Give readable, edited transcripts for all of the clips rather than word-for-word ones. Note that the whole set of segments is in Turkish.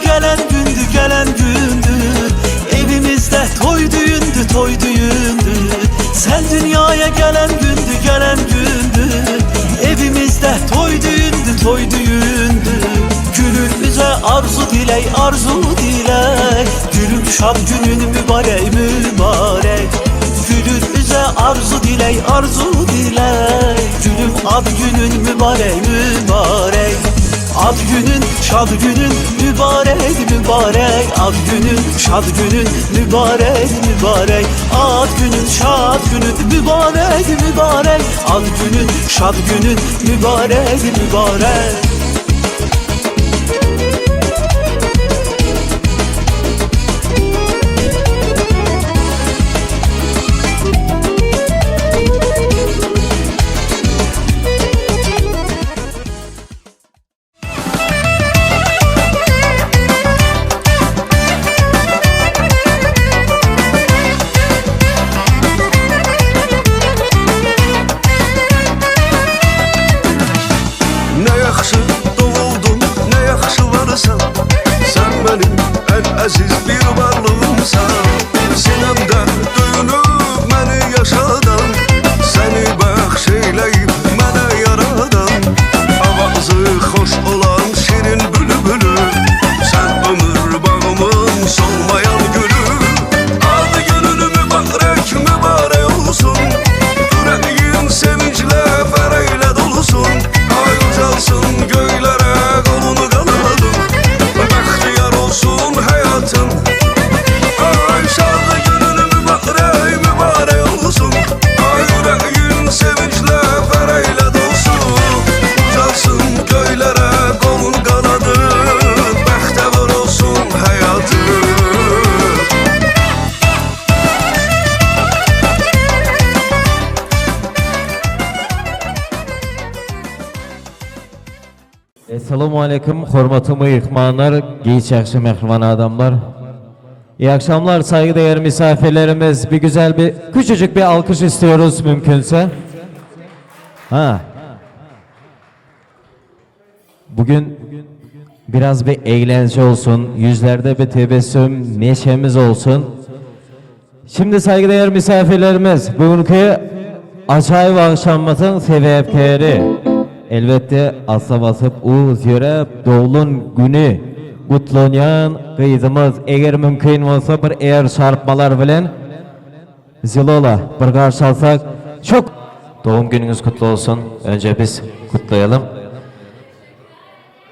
gelen gündü, gelen gündü. Evimizde toy düğündü, toy düğündü. Sen dünyaya gelen gündü, gelen gündü. Evimizde toy düğündü, toy düğündü. Gülümüze arzu diley, arzu diley. Gülüm şad günün mübarek, mübarek. Gülümüze arzu diley, arzu diley. Gülüm ad günün mübarek, mübarek. Ad günün, şad günün mübarek, mübarek. Ad günün, şad günün mübarek, mübarek. Ad günün, şad günün mübarek, mübarek. Ad günün, şad günün mübarek, mübarek. Assalamu alaikum, hürmetli mehmanlar, genç yakşı mehriban adamlar. İyi akşamlar saygıdeğer misafirlerimiz. Bir güzel bir küçücük bir alkış istiyoruz mümkünse. Bugün biraz bir eğlence olsun, yüzlerde bir tebessüm, neşemiz olsun. Şimdi saygıdeğer misafirlerimiz, bugünkü acayip akşamımızın sebepleri. Elbette asla basıp o ziyare doğulun günü kutlanyan kızımız eğer mümkün olsa bir eğer çarpmalar bilen zilola bir karşı alsak çok doğum gününüz kutlu olsun. Önce biz kutlayalım.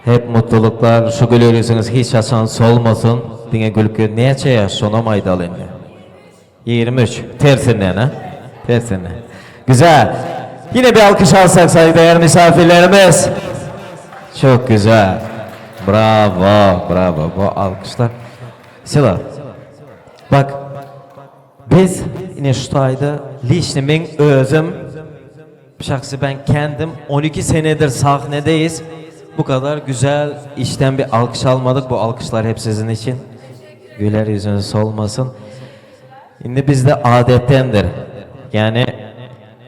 Hep mutluluklar, şu gülüyorsunuz hiç yaşan solmasın. Dine gülükü neyce yaş sonamaydı alınca. 23 tersinden ha? Tersinden. Güzel. Yine bir alkış alsak saygıdeğer misafirlerimiz. Çok güzel. Bravo, bravo. Bu alkışlar. Sıla. Bak. Biz yine şu ayda lişni ben özüm. Şahsi ben kendim 12 senedir sahnedeyiz. Bu kadar güzel işten bir alkış almadık. Bu alkışlar hep sizin için. Güler yüzünüz solmasın. Şimdi bizde adettendir. Yani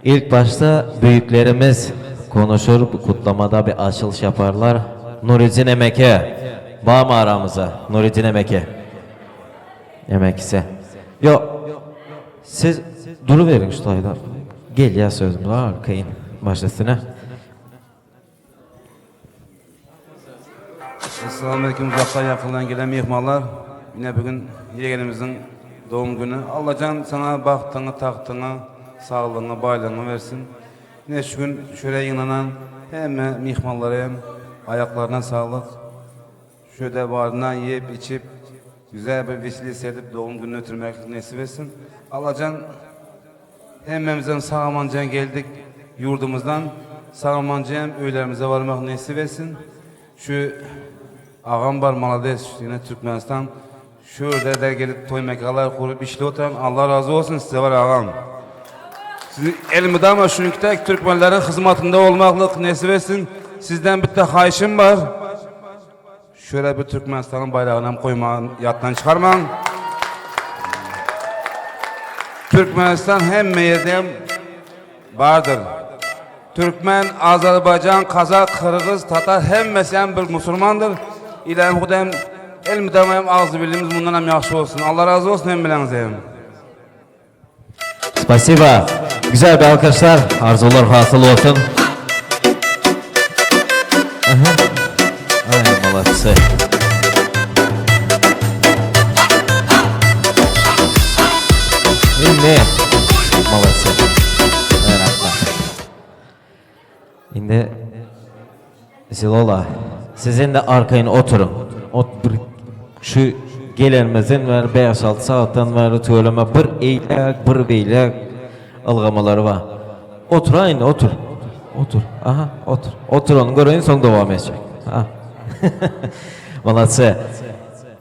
İlk başta büyüklerimiz konuşur, bu kutlamada bir açılış yaparlar. Nurettin Emeke, bağ mı aramıza? Nurettin Emeke. Emekse. Yok, siz duruverin şu ayda. Gel ya sözüm var, kayın başlasına. Esselamu Aleyküm, uzaktan yakından gelen mihmanlar. Yine bugün yeğenimizin doğum günü. Allah'can sana baktığını, taktığını, sağlığını, baylığını versin. Yine şu gün şöyle inanan hem mihmanlara hem ayaklarına sağlık. Şöyle varından yiyip içip güzel bir vesile sedip doğum gününü ötürmek nasip etsin. Allah'can hemimizden Sağmancan geldik yurdumuzdan. Sağmancan öylerimize varmak nasip etsin. Şu ağam var Malades yine Türkmenistan. Şurada da gelip toy mekanlar kurup işle oturan Allah razı olsun size var ağam. Sizin elimde ama şunlukta Türkmenlerin hizmetinde olmaklık nasip etsin. Sizden bir de hayşim var. Şöyle bir Türkmenistan'ın bayrağını koymayın, yattan çıkarmayın. Türkmenistan hem yerde vardır. Türkmen, Azerbaycan, Kazak, Kırgız, Tatar hem mesela bir Müslümandır. İlahim Hudem el müdamayım ağzı birliğimiz bundan hem yaxşı olsun. Allah razı olsun hem bilenizeyim. Спасибо. Güzel bir alkışlar. Arzular hasıl olsun. Aha. Ay, молодцы. Ne? Молодцы. Rahmat. Şimdi Zilola, sizin de arkayın oturun. Şu gelerimizin var 5-6 saatten var söyleme bir eylek, bir beylek ılgamaları var. Otur aynı otur. Otur. Aha otur. Oturun görün son devam edecek. Ha. Молодцы.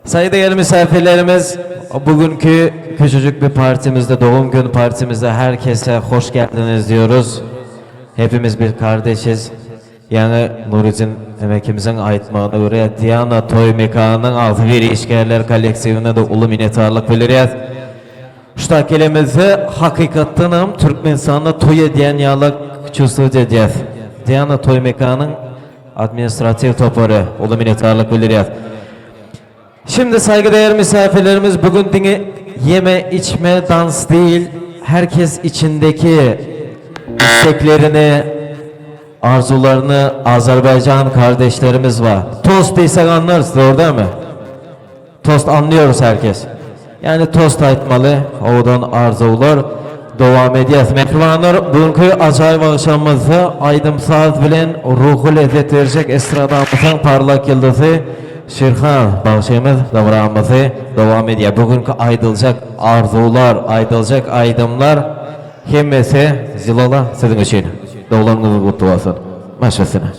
Saygıdeğer misafirlerimiz, bugünkü küçücük bir partimizde, doğum günü partimizde herkese hoş geldiniz diyoruz. Hepimiz bir kardeşiz. Yani Nuriz'in emekimizin aitmağına göre Diana Toy Mekanı'nın altı bir işgerler koleksiyonuna da ulu minnettarlık biliriz. Şu takelimizi hakikatten Türkmenistan'da toy ediyen yağlık çözüldü edeceğiz. Diana Toy Mekanı'nın administratif toparı ulu minnettarlık biliriz. Şimdi saygıdeğer misafirlerimiz bugün dini yeme içme dans değil, herkes içindeki isteklerini, arzularını Azerbaycan kardeşlerimiz var. Tost değilsek anlarız doğru değil mi? Tost anlıyoruz herkes. Yani tost aytmalı, oradan arzular devam edeceğiz. Mehribanlar bugünkü acayip akşamımızda Aydın Saat bilen ruhu lezzet verecek estradamızın parlak yıldızı Şirhan bağışımız davranımızı devam ediyor. Bugünkü aydılacak arzular, aydılacak aydımlar hemmesi Zilala sizin için. Doğularınızı kutlu olsun. Maşasına.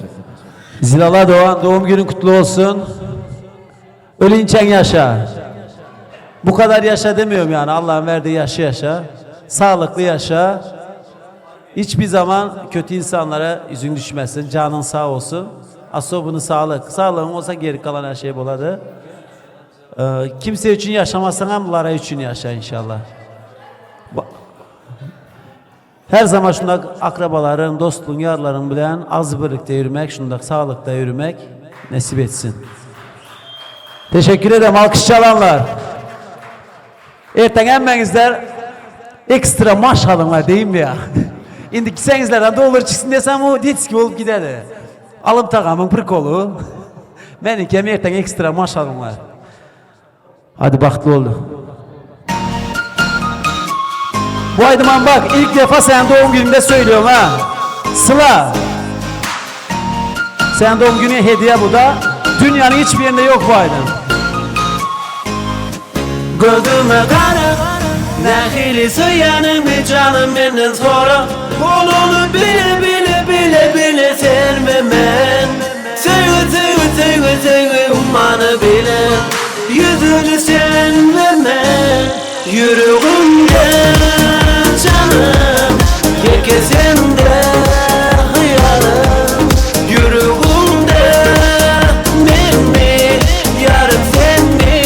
Zilala Doğan doğum günün kutlu olsun. Ölünçen yaşa. Bu kadar yaşa demiyorum yani. Allah'ın verdiği yaşı yaşa. Sağlıklı yaşa. Hiçbir zaman kötü insanlara yüzün düşmesin. Canın sağ olsun. Asobunu sağlık. Sağlığın olsa geri kalan her şey boladı. Kimse için yaşamasan hem bunlara için yaşa inşallah. Her zaman şunda akrabaların, dostluğun, yarların bilen az birlikte yürümek, şunda sağlıkta yürümek nasip etsin. Teşekkür ederim alkış çalanlar. Erten emmenizler ekstra maş alınlar değil mi ya? İndi gitsengizlerden de olur çıksın desem o ditski olup giderdi. Alım takamın bir kolu. Benim kemi erten ekstra maş alınlar. Hadi baktı oldu. Bu Aydıman bak ilk defa sen doğum gününde söylüyorum ha. Sıla. Sen doğum günü hediye bu da. Dünyanın hiçbir yerinde yok bu Aydın. Gözüme kara Nehili söylenim bir canım benden sonra Kolunu bile bile bile bile sevmemen Sevgi sevgi sevgi sevgi ummanı bile Yüzünü sevmemen Yüreğimde canım Herkesimde hıyarım Yüreğimde benmi Yarım sen mi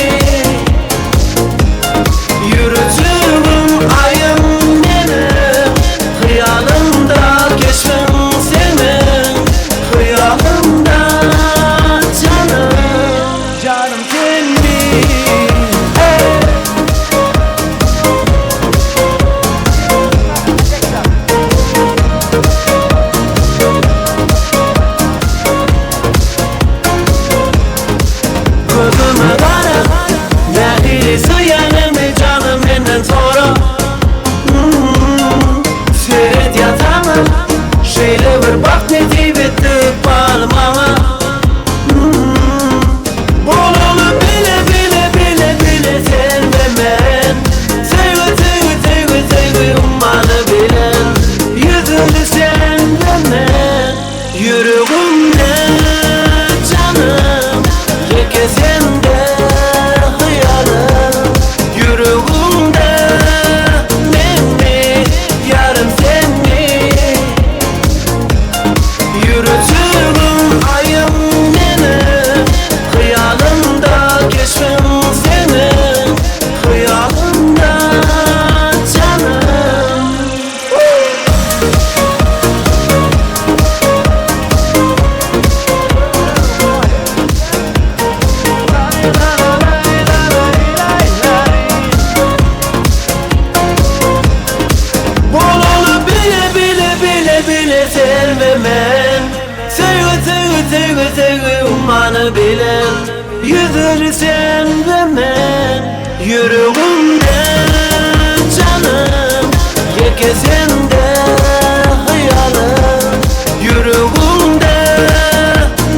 Yürütürüm ayım benim Hıyalımda keşfim senin Hıyalımda canım Canım sen mi sevmanı bilen yüzürsen ve men yüreğimde canım yekesinde hayalım yüreğimde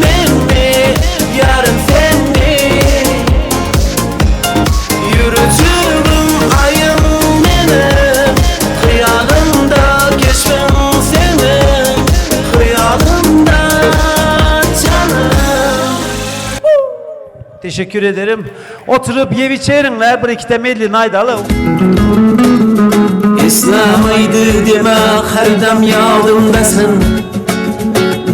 ben mi yarım sen mi yürütürüm ayım benim hayalımda geçmem seni hayalımda canım. Teşekkür ederim. Oturup yev içerinler, bir iki temelli naydalı. İslam'ıydı deme her dem yadımdasın.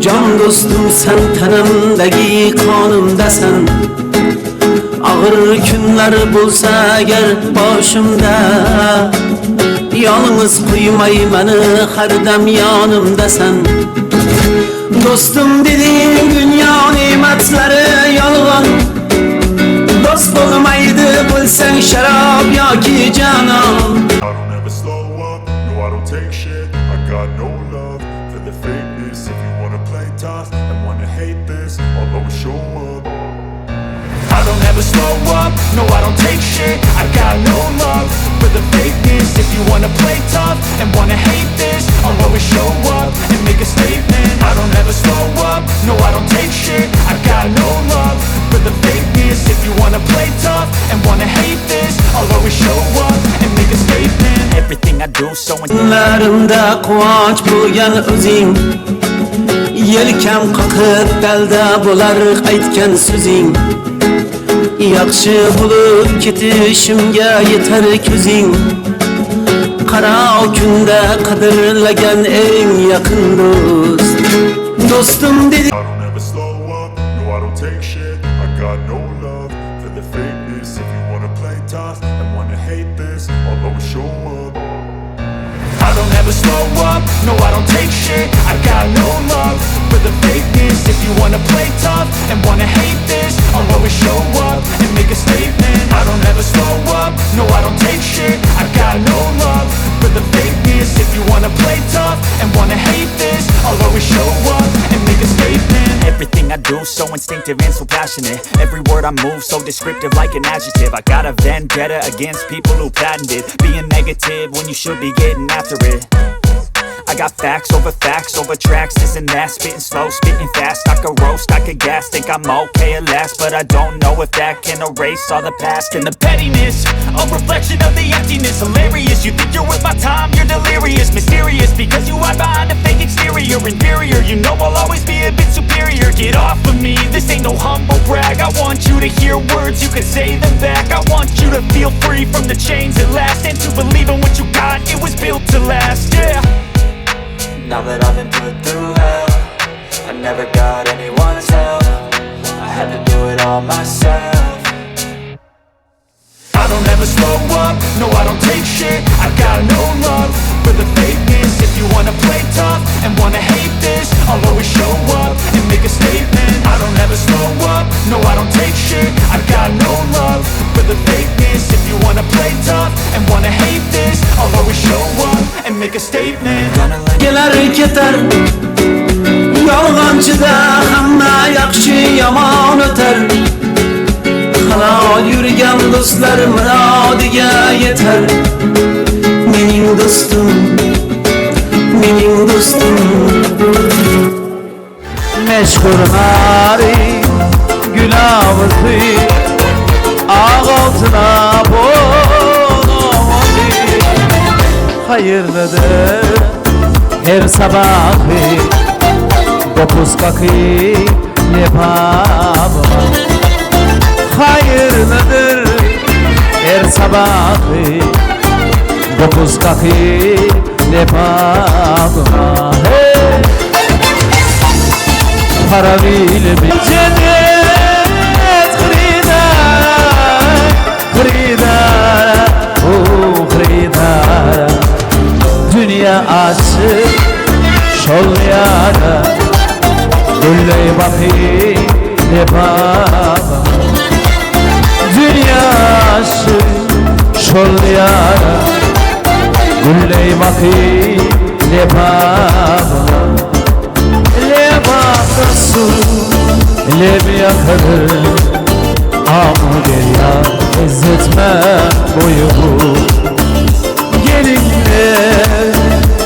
Can dostum sen tenimdeki kanımdasın. Ağır günler bulsa eğer başımda yalnız koymay beni her dem yanımdasın. Dostum dediğin dünya nimetleri yalan. Dost olmaydı bilsen şarap ya ki canan. I don't ever slow up, no I don't take shit. I got no love for the fakeness. If you wanna play tough and wanna hate this, I'll always show up. I don't ever slow up, no I don't take shit. I got no love for the fakeness. If you wanna play tough and wanna hate this, I'll always show up and make a statement. I don't ever slow up, no I don't take shit. I got no love for the fakeness. If you wanna play tough and wanna hate this, I'll always show up and make a statement. Everything I do so Larımda kıvanç bulgan özün Yelkem kakıp belde bular aytken sözün Yakşı bulup ketişimge yeter közün Kara günde kadirlegen en yakın dost Dostum dedi I don't ever slow up, no I don't take shit. I got no love for the fakeness. If you wanna play tough and wanna hate this, I'll always show up. I don't ever slow up, no I don't take shit. I got no love for the fakeness. If you wanna play tough and wanna hate this, I'll always show up and make a statement. I don't ever slow up, no I don't take shit. I got no love for the fakeness. If you wanna play tough and wanna hate this, I'll always show up and make a statement. Everything I do so instinctive and so passionate. Every word I move so descriptive like an adjective. I got a vendetta against people who patented being negative when you should be getting after it. I got facts over tracks, this and that. Spitting slow, spitting fast. I could roast, I could gas. Think I'm okay at last, but I don't know if that can erase all the past. And the pettiness, a reflection of the emptiness. Hilarious, you think you're worth my time, you're delirious. Mysterious, because you hide behind a fake exterior. Inferior, you know I'll always be a bit superior. Get off of me, this ain't no humble brag. I want you to hear words, you can say them back. I want you to feel free from the chains at last, and to believe in what you got, it was built to last, yeah. Now that I've been put through hell, I never got anyone's help. I had to do it all myself. I don't ever slow up, no I don't take shit. I got no love for the fakeness. If you wanna play tough and wanna hate this, I'll always show up and make a statement. I don't ever slow up, no I don't take shit. I got no love for the fakeness. If you wanna play tough and wanna hate this, I'll always show up and make a statement. Geler keter Yalgancıda hamma yakşı yaman öter Halal yürüyen dostlar müradiga yeter Mening dostum, mening dostum Meşhur nari gül ağzı ağ altına boğulamadı. Hayırlıdır her sabahı dokuz kakı lepabıma. Hayırlıdır her sabahı dokuz kakı lepabıma. Hey! Para bilmi cennet hridar, hridar, oh hridar. Dünya aşık şol yara, gülley bakı ne baba. Dünya aşık şol yara, gülley bakı ne baba. Le bakasın lebi yakarım Amı derya ezzetme boyumu Gelinler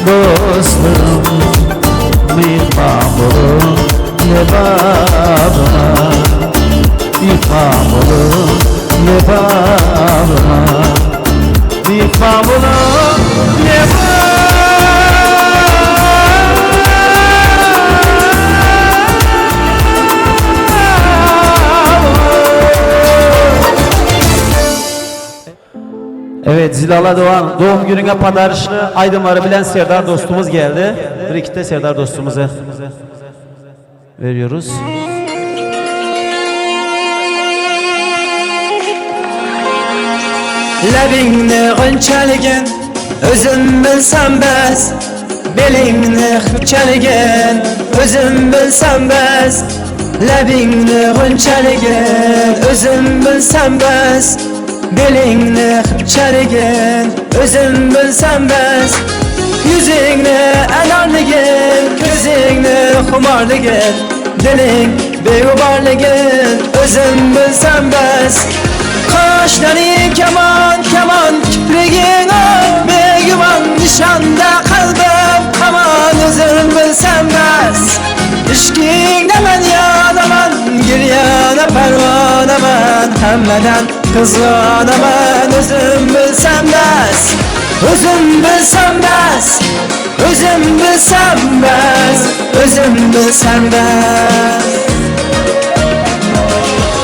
dostlarım Mihmam olun lebabıma Mihmam olun lebabıma Mihmam olun lebabıma Evet, Zilala Doğan doğum gününe padarışlı aydınları bilen Serdar dostumuz geldi. Rikte Serdar dostumuza veriyoruz. Labingni g'unchaligin o'zim bilsam bas Belingni xipchaligin o'zim bilsam bas Labingni g'unchaligin o'zim bilsam bas Belingni xipchaligin o'zim bilsam bas Yuzingni anorligin ko'zingni xumorligin Diling beg'uborligin o'zim bilsam bas Kaşları keman keman kiprigin Begüman nişanda kalbim Aman özüm bilsem bas İşkingde ben yanaman Giryana pervanaman Hemmeden kızganaman Özüm bilsem bas Özüm bilsem bas Özüm bilsem bas Özüm bilsem bas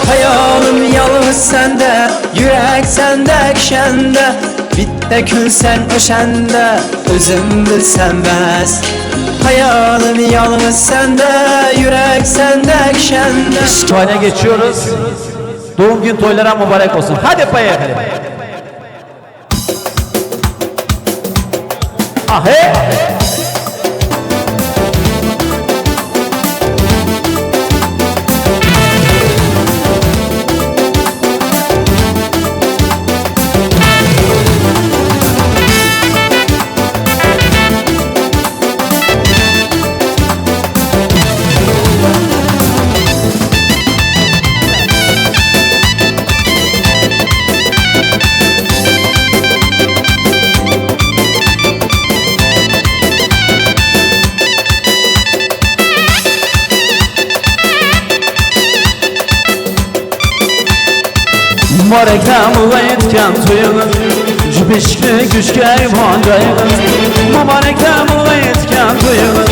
Hayalim yalnız sende, yürek sende kişende Bitte külsen öşende, özüm bilsem bas Hayalim yalnız sende, yürek sende kişende Toyuna geçiyoruz. Doğum gün toylara mübarek olsun. Hadi payı. Ahe. Mübarek namı etken tuyunu Cübişli güçke vancayını Mübarek namı etken tuyunu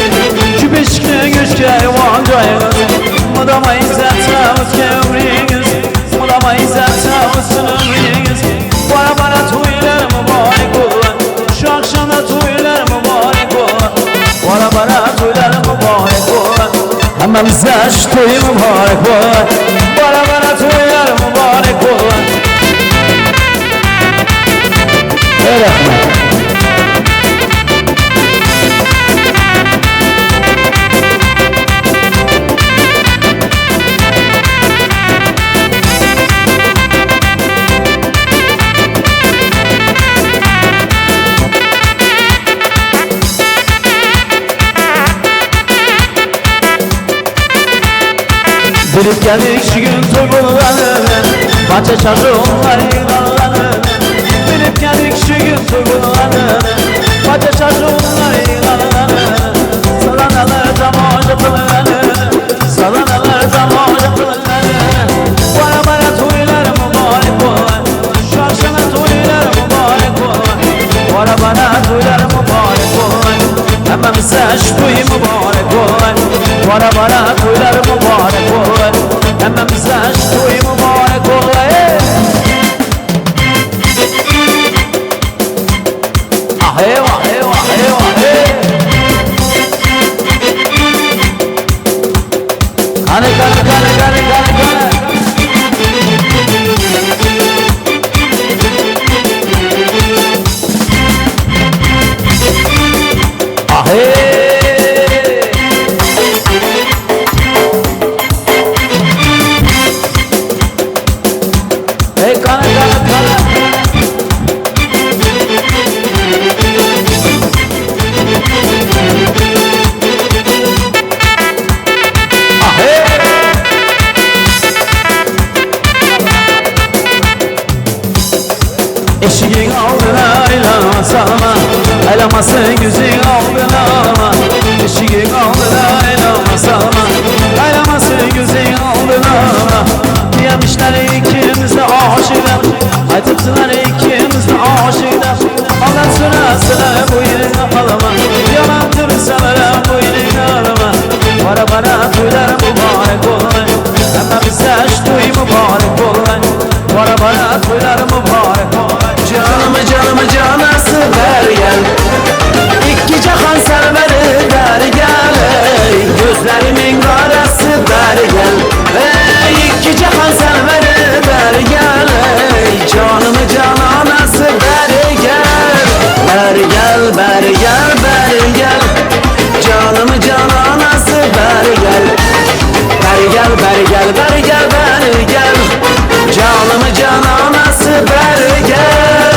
Cübişli güçke vancayını Mudama izzet tavut kevriniz Mudama izzet tavut sınırınız Bana tuylar mübarek olan Şu akşamda tuylar mübarek olan Bana tuylar mübarek olan Hemmemize şu tuyu mübarek olan Bana tuylar mübarek olan Bilip geldik şu gün toygulanır Bahçe çarşılar yılanır Bilip geldik şu gün toygulanır Bahçe çarşılar yılanır Salanalar zamanca pıllanır Salanalar zamanca pıllanır Bana toylar mübarek olan Şu akşama toylar mübarek olan Bana toylar mübarek olan Hemmemize şu toy mübarek olan Bana toylar mübarek olan Hemmemize şu toy mübarek olan Ahe ahe ahe ahe Kane kane kane kane kane kane Ahe Hey kane kane kane Ahe elama salma Elamasın güzün aldın alma Eşiğin aldın elama salma Elamasın güzün aldın alma Diyemişler ikimiz de aşıklar Aytıpsınlar ikimiz de aşıklar Ondan sonra bu yerini alama Yalandır sana bu yerini alama Bara tuylar mübarek olay Ama bize aştuy mübarek olay Bara tuylar mübarek olay Canımı canası ver gel İki cahan serveri der gel ey Gözlerimin karası der gel ey İki cahan serveri der gel ey Canımı cananası ver gel Ver gel ver gel ver gel Canımı cananası ver gel Ver gel ver gel ver gel ver gel Canımı cananası ver gel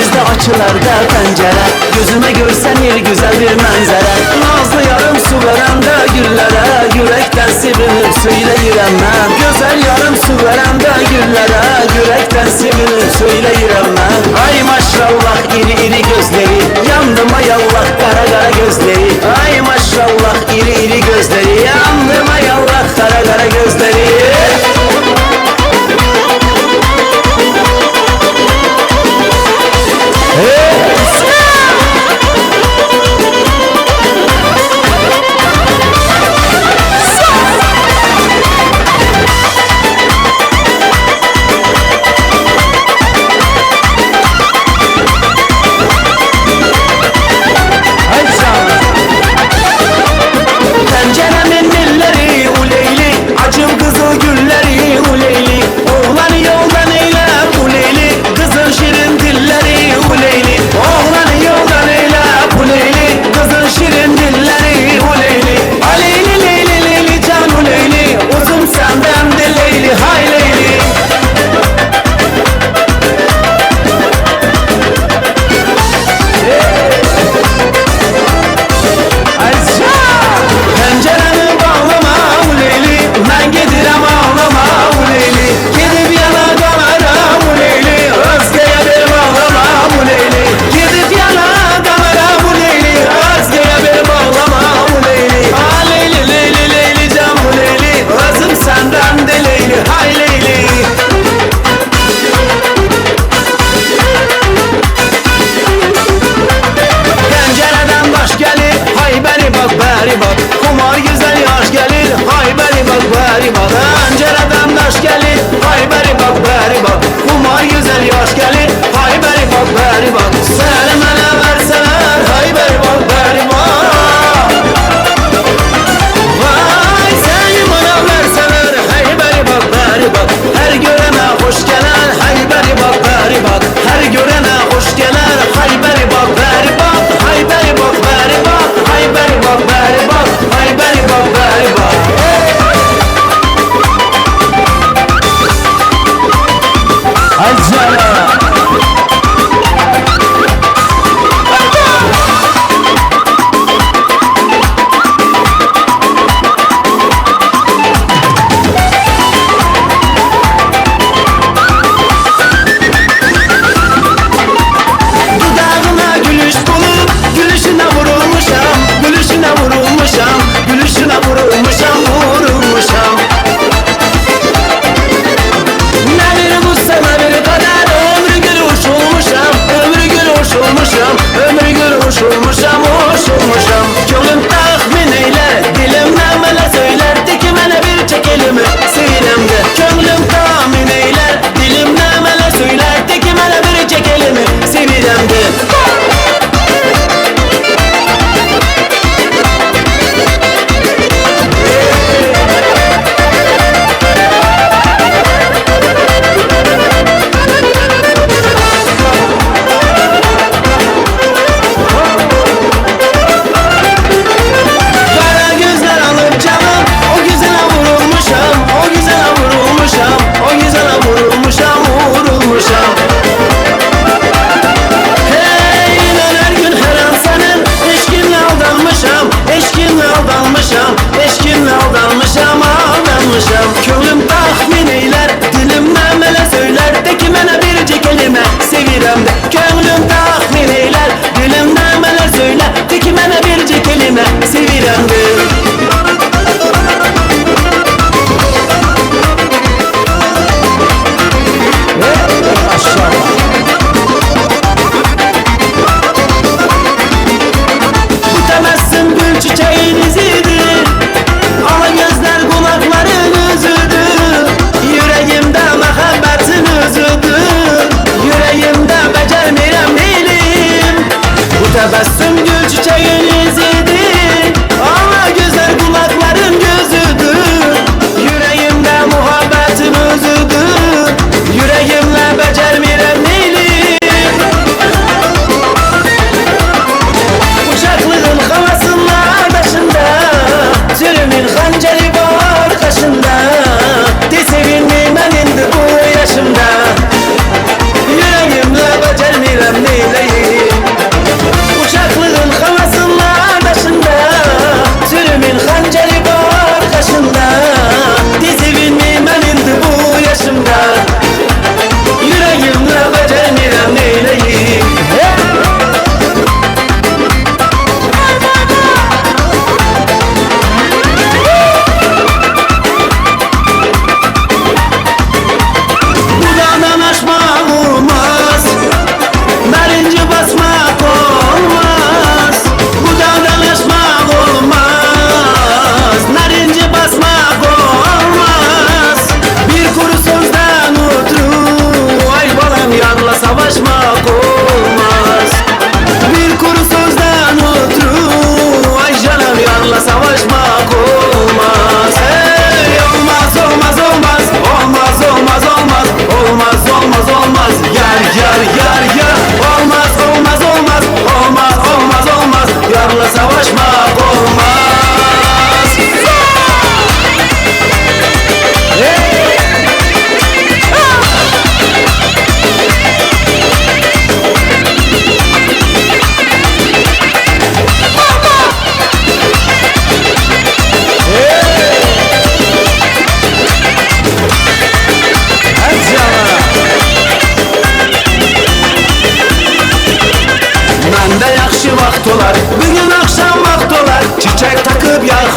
Sizde açılarda pencere Gözüme görsen yer güzel bir manzara Nazlı yarım su veren de güllere Yürekten sevinip söyleyirem ben Güzel yarım su veren de güllere Yürekten sevinip söyleyirem ben Ay maşallah iri iri gözleri Yandım ay Allah kara kara gözleri Ay maşallah iri iri gözleri Yandım ay Allah kara kara gözleri Penceremin milleri uleyli Acım kızıl gülleri uleyli Oğlan yoldan eyle uleyli Kızın şirin dilleri uleyli Oğlan yoldan eyle uleyli Kızın şirin dilleri uleyli Aleyli leyli leyli can uleyli Uzun senden de leyli hay leyli Penceremi bağlama uleyli Ben gidirem ağlama uleyli Gidip yana kamera uleyli Özgeye bir bağlama uleyli Gidip yana kamera uleyli Özgeye bir bağlama uleyli Ha leyli leyli leyli can uleyli Özüm senden de leyli hay leyli Pencereden baş gelir hay beri bak Kumar güzel yaş gelir hay beri bak Pencereden baş gelir hay beri bak Kumar güzel yaş gelir hay beri bak Seni bana verseler hay beri bak Vay seni bana verseler hay beri bak Her görene hoş gelen hay beri bak Her görene hoş gelen hay beri bak Hay beri bak hay beri bak Hay beri bak Acaba Dudağına gülüş bulup Gülüşüne vurulmuşam Gülüşüne vurulmuşam Gülüşüne vurulmuşam Nedir bu sana bir kadar Ömrü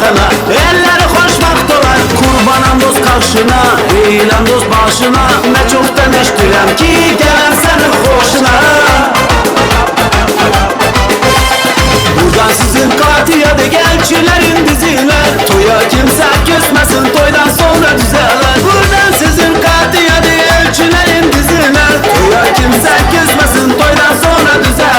adına elleri koşmak dolar. Kurbanam dost karşına, eğilen dost başına. Ne çoktan eştirem ki gelen senin hoşuna. Buradan sizin katiyadı gelçilerin dizine. Toya kimse küsmesin, toydan sonra düzeler. Buradan sizin katiyadı gelçilerin dizine. Toya kimse küsmesin, toydan sonra düzeler.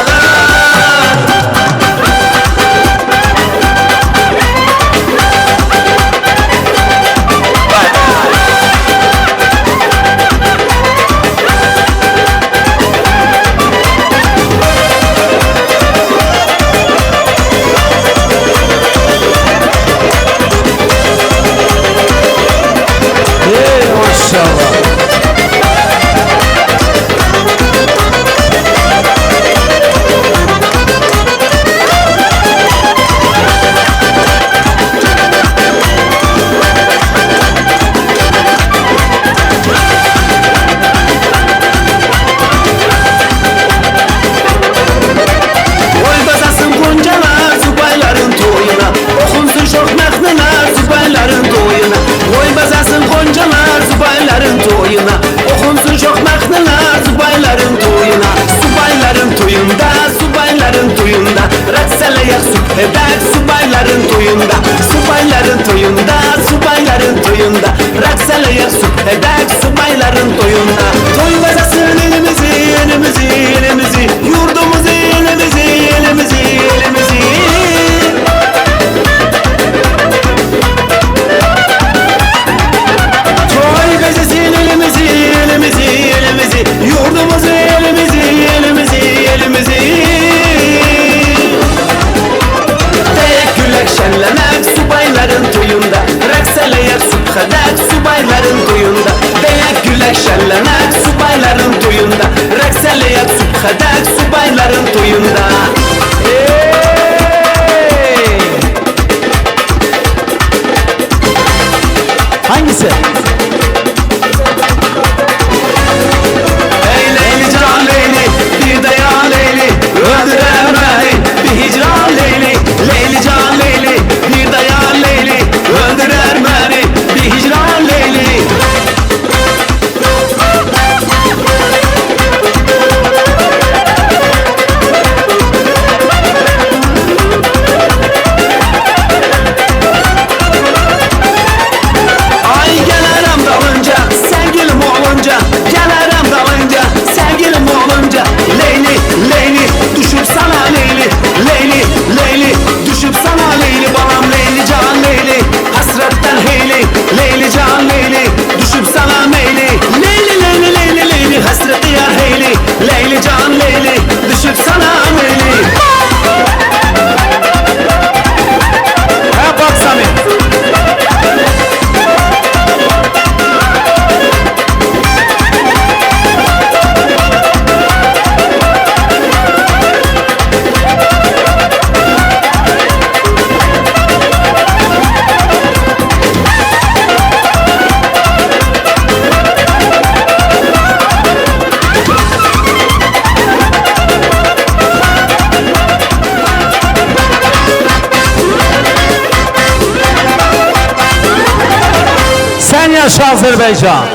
Maşallah. Oy basasın goncalar subayların toyuna. Okunsun çok mehneler subayların toyuna. Oy basasın goncalar subayların toyuna. Okunsun çok mehneler subayların toyuna. Subayların toyunda, subayların toyunda. Rakseleye subhedek subayların toyunda. Subayların toyunda, subayların toyunda. Rakseleye subhedek subayların toyunda. Toy basasın elimizi, elimizi, elimizi. Yurdumuzu, elimizi, elimizi, elimizi. Toy bezesin elimizi, elimizi, elimizi. Yurdumuzu, elimizi, elimizi, elimizi. Tek gülek şenlemek subayların toyunda. Rakseleyek subhedek subayların toyunda. Tek gülek şenlemek subayların toyunda. Rakseleyek subhedek subayların toyunda. Hangisi? Ey Leyli can Leyli, bir de ya Leyli, öldürer beni bir hicran Leyli. Leyli can Leyli, bir de ya Leyli, öldürer beni bir hicran Leyli. Ay gelirim dalınca, sevgilim olunca. Gelirim dalınca, sevgilim olunca. Leyli, Leyli, düşüp sana Leyli. Leyli, Leyli, düşüp sana Leyli. Balam Leyli can Leyli, hasretten heyli. Leyli can Leyli, düşüp sana meyli. Leyli, Leyli, Leyli, Leyli, hasret diyar heyli. Leyli can Leyli, düşüp sana meyli. Ha bak Samim. Sen yaşa Azerbaycan.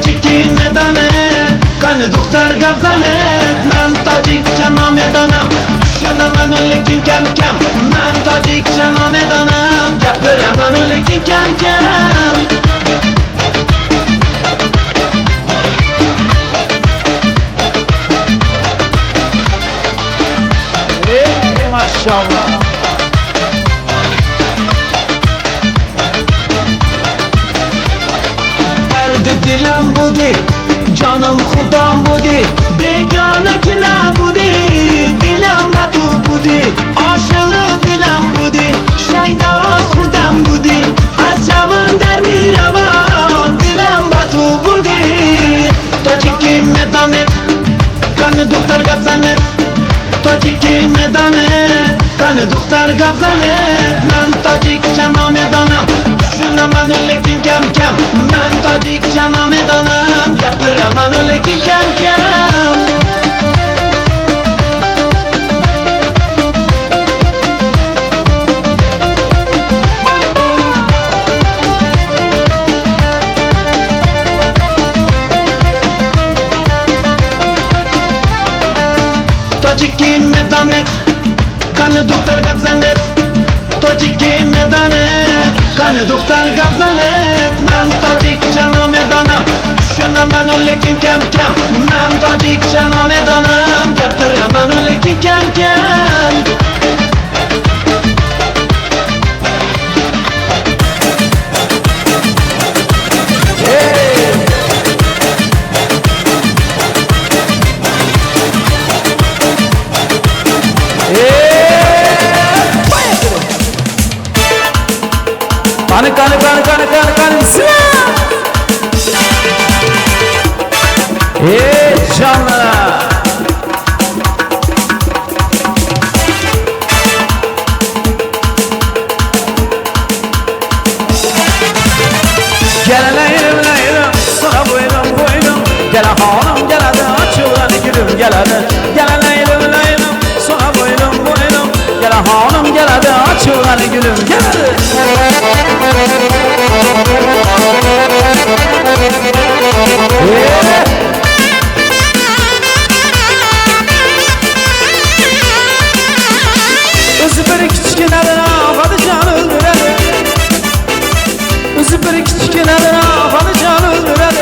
Tojiki medane Kan doktor gavzane Men tojikcha nomedanam Tushanaman lekin kam kam Men tojikcha nomedanam Gapiraman lekin kam kam Maşallah. Derdi dilim budi Canım khudam budi Begane kilam budi Dilim batu budi Aşığı dilim budi Şeyda khudam budi Azamın derdi ravan Dilim batu budi Tojiki medane Kanı doktor gazane Tojiki medane Kanı doktor gazane Ben tojikcha nomedanam Tushinaman lekin kam kam Men tojikcha nomedanam Gapiraman lekin kam kam Tojiki medane Kanı doktor gazane Tojiki medane Kanı doktor gazane Men tojikcha nomedanam Tushinaman lekin kam kam Men tojikcha nomedanam Gapiraman lekin kam kam Kanı canlara. Gel leylim sana boylum Gel hanım gel hadi açılan gülüm gel hadi Gel leylim sana boylum Gel hanım gel hadi açılan gülüm gel hadi Özü bir kichkinadan afadi can öldüredi Özü bir kichkinadan afadi can öldüredi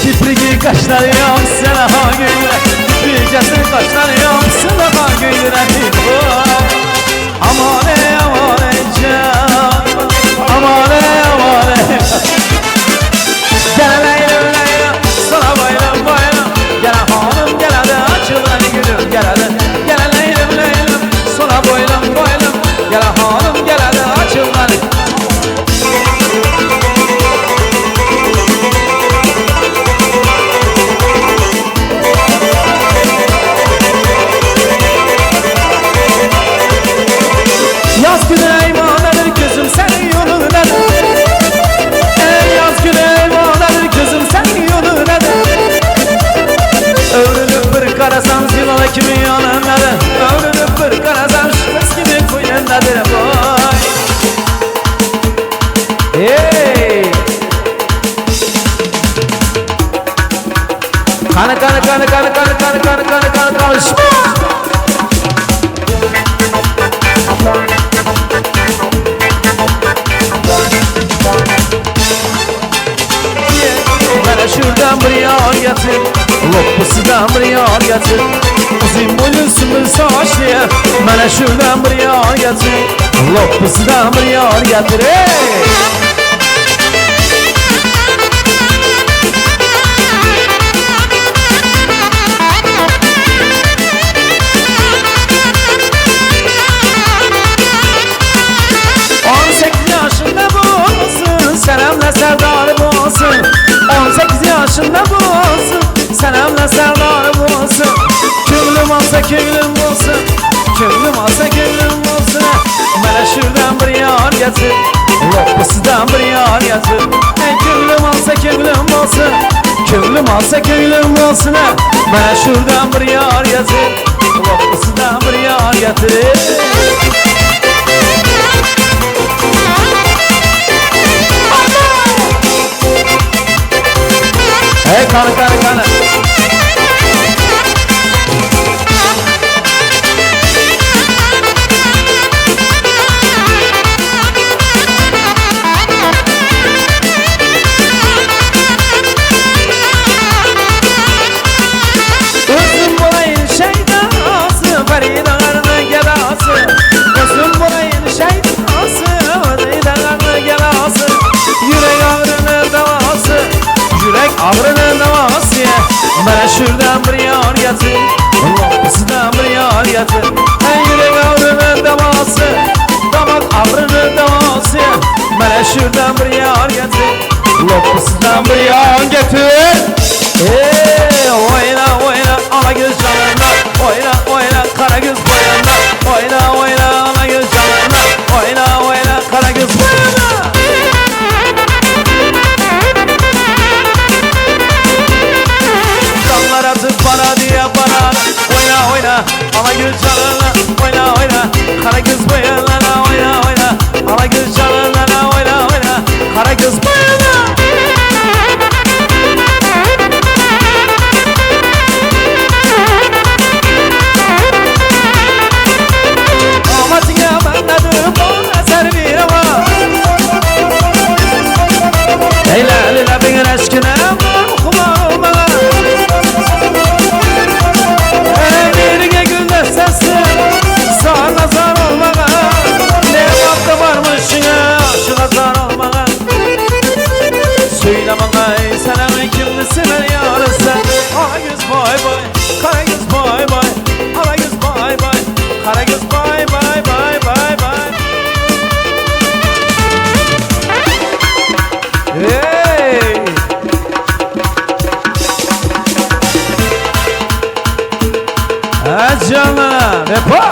Kiprigi kaşları yok sana ha güyle Kiprigesi kaşları yok sana ha güyle Aman can Aman Gel leylim sana boylum Gel hanım gel hadi açılan gülüm gel hadi Gel leylim sana boylum Gel hanım gel hadi açılan Yaz günü eyvanadır gözüm senin yolundadır Yaz günü eyvanadır gözüm senin yolundadır Övrülüp bir karasam zilala kimin yanındadır Övrülüp bir karasam şıkız kimin kuyundadır boy Hey Kanı Bana şuradan bir yar getir Lokpusudan bir yar getir Uzun boylu sümbül saçlıya Bana şuradan bir yar getir Lokpusudan bir yar getir Hey! 18 yaşında bu olsun Senemle serdar bu olsun 18 yaşında bu olsun Senemle serdar bu olsun Könlüm alsa könlüm olsun Könlüm alsa könlüm olsun Bana şuradan bir yar getir Lokpusudan bir yar getir Könlüm alsa könlüm olsun Könlüm alsa könlüm olsun Bana şuradan bir yar getir Lokpusudan bir yar getir Kanı. Özüm bulayın şeydası, Feridan'ın gelası. Özüm bulayın şeydası, Feridan'ın gelası. Yürek ağrının davası, yürek ağrının davası. Meşhurdan bir yar yatı, Loppısından bir yar yatı. Yürek ağrının davası, damak ağrının davası. Meşhurdan bir yar yatı, Loppısından bir yar getir. Oyna oyna ala göz canına, oyna oyna kara göz boyana, oyna oyna ala göz canına, oyna oyna kara göz boyana. Damlar atıp bana diye bana, oyna oyna ala göz canına, oyna oyna kara göz boyana, oyna oyna ala göz canına, oyna oyna kara göz boyana. Leyla leyla bin aşkına muhumama. Birine güller sesi sağ nazar olmağa. Ne vakti varmışına aşığa zar olmağa. Söyle bana sen kimlisin yarısı. Ala göz bay bay, kara göz bay bay. Ala göz bay bay, kara göz bay bay bay bay bay. Hey! Acana vefa.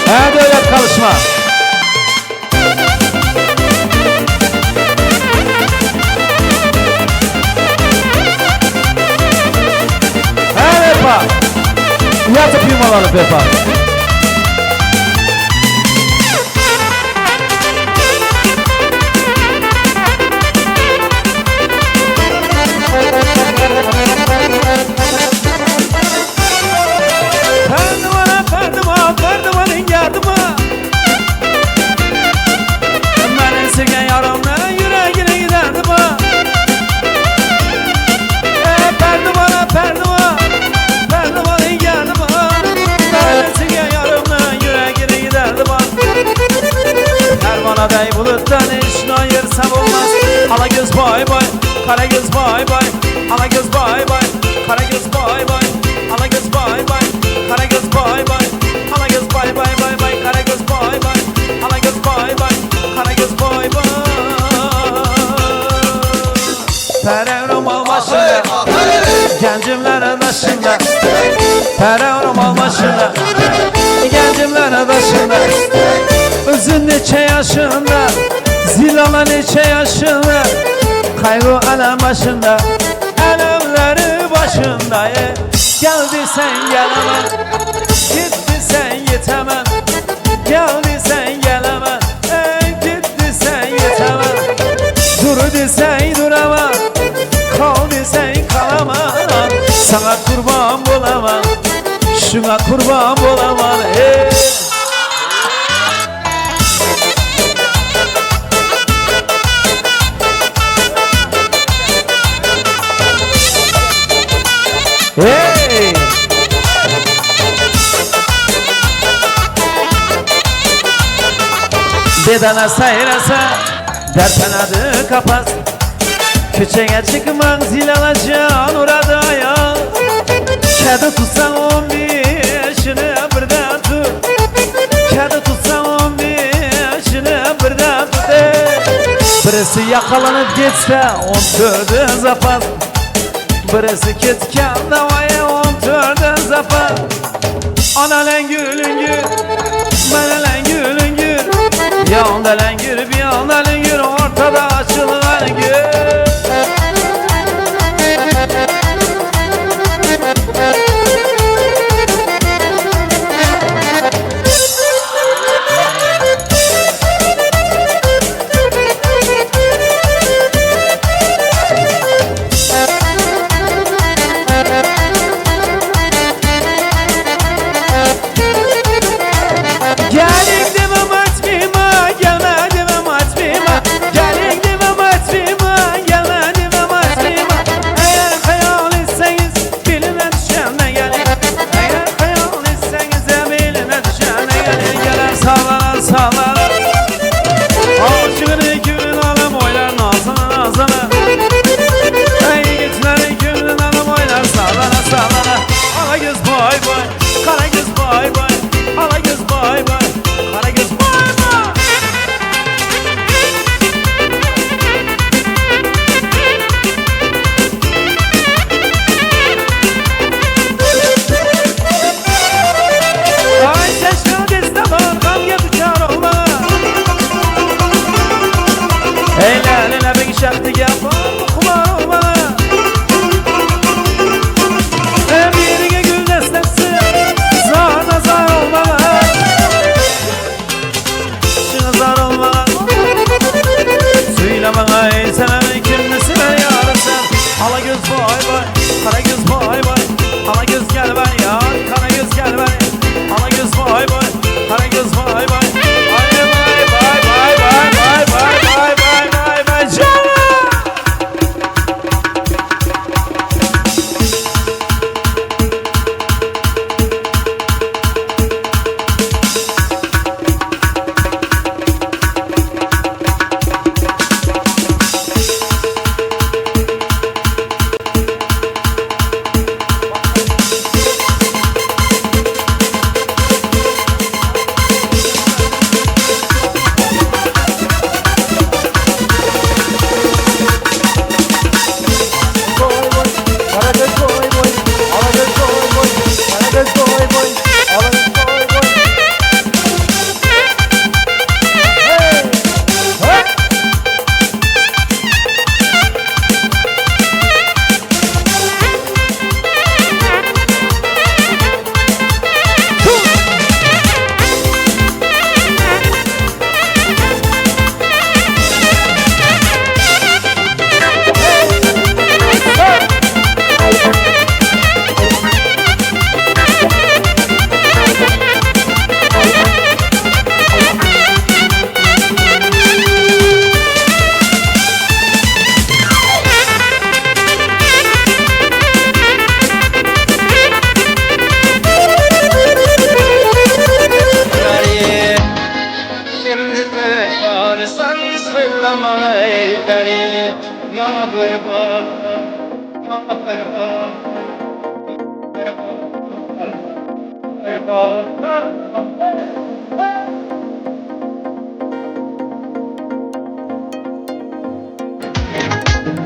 Hadi öyle çalışma. Hadi Pepa. Yatıp yumalanı Pepa. Ferdivanın yardıma. Beni sevgen yarımla yüreğine giderdim ha. Ferdivanın yardıma. Beni sevgen yarımla yüreğine giderdim ha. Kervana bey buluttan işini ayırsam olmaz. Ala göz bay bay, kara göz bay bay. Ala göz bay bay, kara göz bay bay. Ala göz bay bay, kara göz bay bay. Ala göz bay bay bay bay, kara göz bay bay. Ala göz bay bay, kara göz bay bay. Perevrum al başında, gencimlerin başında. Perevrum al başında, gencimlerin başında. Özün neçe yaşında, zilala neçe yaşında. Kaygı alem başında, elemleri başında. Geldi sen gelemem, gitti sen yetemem. Geldi sen gelemem, gitti sen yetemem. Dur desen duramam, kal desen kalamam. Sana kurban bulamam, şuna kurban bulamam. Hey! Bedana sayrasa, derpenadı kapas. Köçeğe çıkmak zil alacaksın orada ya. Kedi tutsan 15'ini birden tut. Kedi tutsan 15'ini birden tut. Birisi yakalanıp geçse 14'ü zapas. Birisi ketken davaya 14'ü zapas. Analen gülün gül, yanda lengür, bir yanda lengür, ortada açılan gül.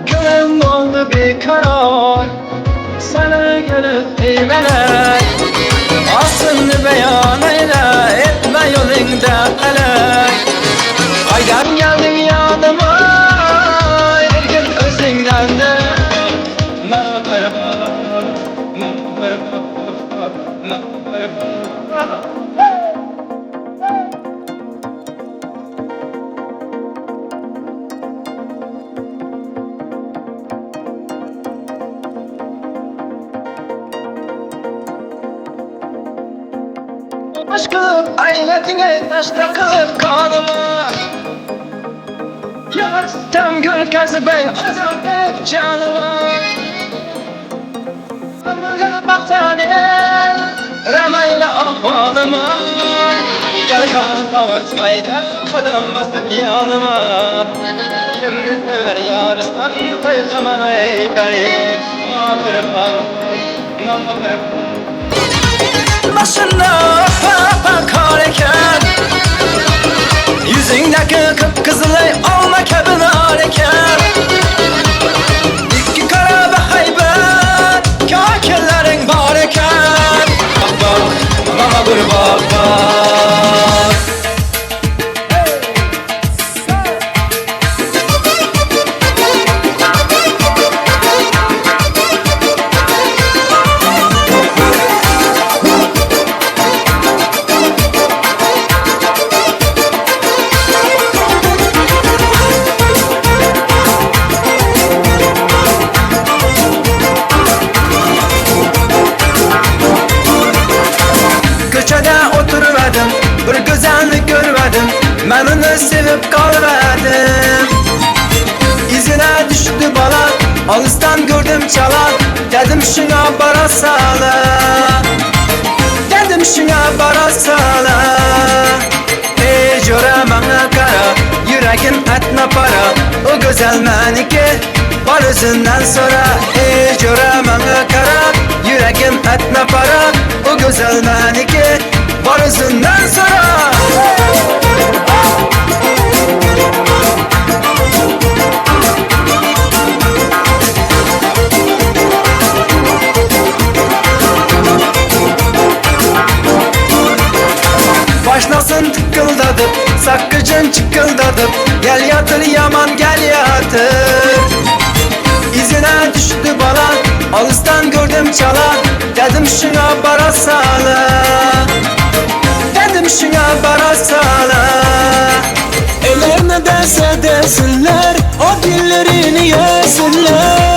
Gönlüm oldu bir karar, sana gelip eylemek. Aslını beyan eyle, etme yolunda felek. Aydan geldin yanıma, her gün özünden de. Aşkım ayletine taş takılıp kanıma. Yarsam gölgesi bey azap et canıma. Ömrüne baksana ramayla ahvalıma. Gel kavurtmayda kadınmasın yanıma. Şimdi sever yarıstan kıyıcıma ey garip. Başına bakarken yüzündeki kıpkızılay olma kebin hareket. İki kara ve haybet kakillerin bareken. Bak bak, mama dur bak bak. bilip kalmadım. İzine düştü bala, ağızdan gördüm çala. Dedim şuna bara sala, dedim şuna bara sala. Ey jora bana kara, yüreğim etme para. O güzel menike var özünden sonra. Ey jora bana kara, yüreğim etme para. O güzel menike var özünden sonra. Başlasın tıkıldadıp, sakkıcın çıkıldadıp. Gel yatır yaman gel yatır. İzine düştü bala, ağızdan gördüm çala. Dedim şuna bara sala, dedim şuna bara sala. Eller ne derse desinler, o dillerini yesinler.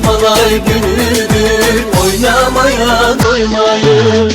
Halay günüdür, oynamaya doymayın.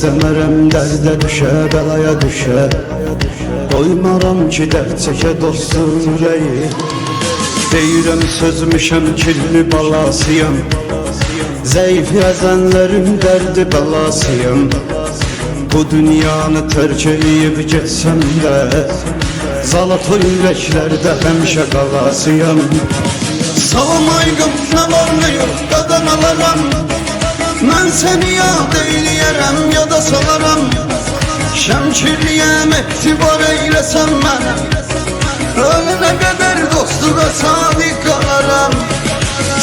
İstəmərəm dərdə düşə, bəlaya düşə. Qoymaram ki dərd çəkə dostun ürəyi. Deyirəm sözmüşəm kirli balasıyam. Zəif yazanların dərdi bəlasıyam. Bu dünyanı tərk edib getsəm də, Zalatoy ürəklərdə həmişə qalasıyam. Salam aygım, nə var nə yox, qadan alaram. Mən səni yad eyləyərəm, yada salaram. Şəmkirliyəm, etibar eyləsən mənə. Ölənə qədər dostluğa sadiq qalaram.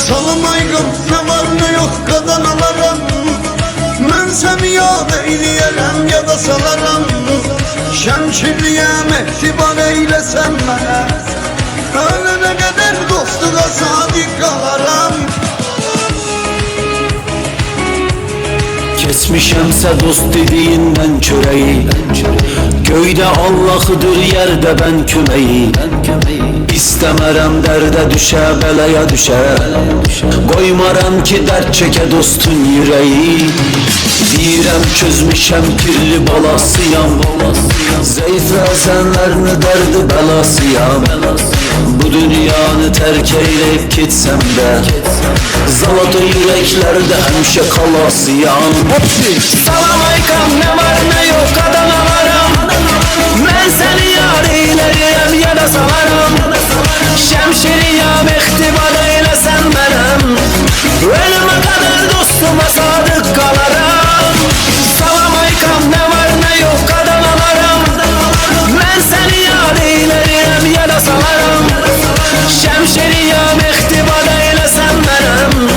Salam aygım, nə var nə yox, qadan alaram. Mən səni yad eyləyərəm, yada salaram. Şəmkirliyəm, etibar eyləsən mənə. Ölənə qədər dostluğa sadiq qalaram. Kesmişemse dost dediğinden çöreği, Göyde Allah'ıdır yerde ben kümeyi. İstemerem derde düşe, belaya düşe. Koymaram ki dert çeke dostun yüreği. Direm çözmüşem kirli balasıyam. Zayıf razenlerini derdi belasıyam. Bu dünyanı terk eyleyip gitsem de, Zalatoy yüreklerde hemşe kalasıyam. Salam aykam, ne var ne yok Adanalarım. Ben seni yar eylerim ya da salarım. Şemşiriyam, ihtibar eylesen benim. Ölüme kadar dostuma sadık kalarım. Salam aykam, ne var ne yok Adanalarım. Ben seni yar eylerim ya da salarım. Şemşiriyam, ihtibar eylesen benim.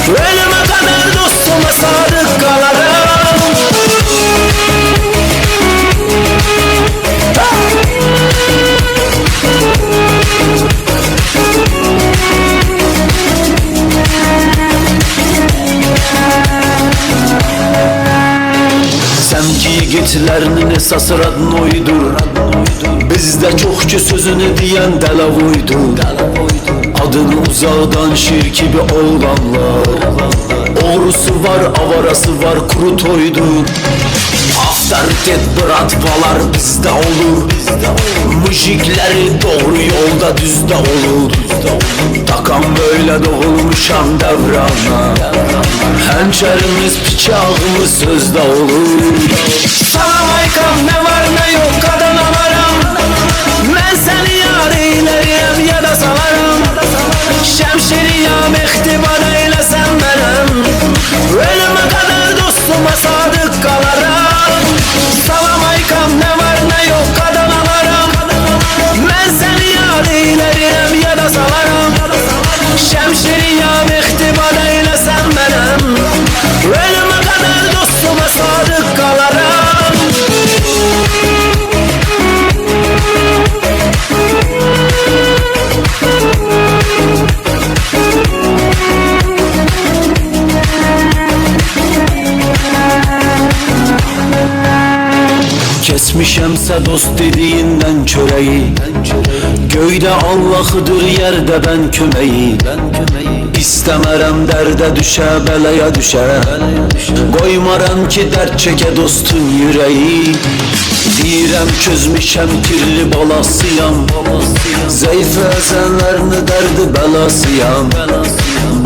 Ölüme kadar dostuma sadık kalarım. Semki yigitlerinin esas radnoydur. Bizde çokçu sözünü diyen delavuydu. Adını uzağdan şir gibi oğlanlar. Oğrusu var, avarası var, kuru toydu. Afterdet bratvalar bizde olur. Mujikleri doğru yolda düzde olur. Takan böyle doğulmuşam devrana. Hançerimiz, bıçağımız sözde olur. Salam aykam, ne var ne yok Adanalarım. Ben seni yar eylerim ya da salarım. Şemşiriyam, ihtibar eylesen benim. Ölüme kadar dostuma sadık kalarım. Salam aykam, ne var ne yok Adanalarım. Ben seni yar eylerim ya da salarım. Şemşiriyam, ihtibar eylesen benim. Ölüme kadar dostuma sadık kalarım. Kesmişemse dost dediğinden çöreği, Göyde Allah'ıdır yerde ben kümeyi. İstemerem derde düşe, belaya düşe. Koymaram ki dert çeke dostun yüreği. Direm çözmüşem kirli balasıyam. Zayıf ezenlerini derdi belasıyam.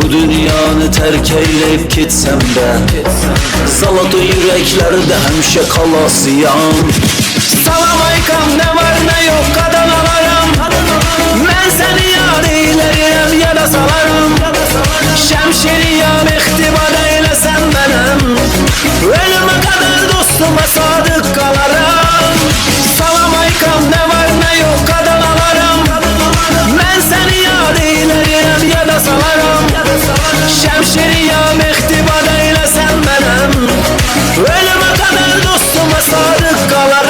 Bu dünyanı terk eyleyip gitsem de, Zalatoy yüreklerde hemşe kalasıyam. Salam aykam, ne var ne yok Adanalarım. Ben seni yar eylerim ya da salarım. Şemşiriyam, ihtibar eylesen benim. Ölüme kadar dostuma sadık kalarım. Salam aykam, ne var ne yok Adanalarım. Ben seni yar eylerim ya da salarım. Şemşiriyam, ihtibar eylesen benim. Ölüme kadar dostuma sadık kalarım.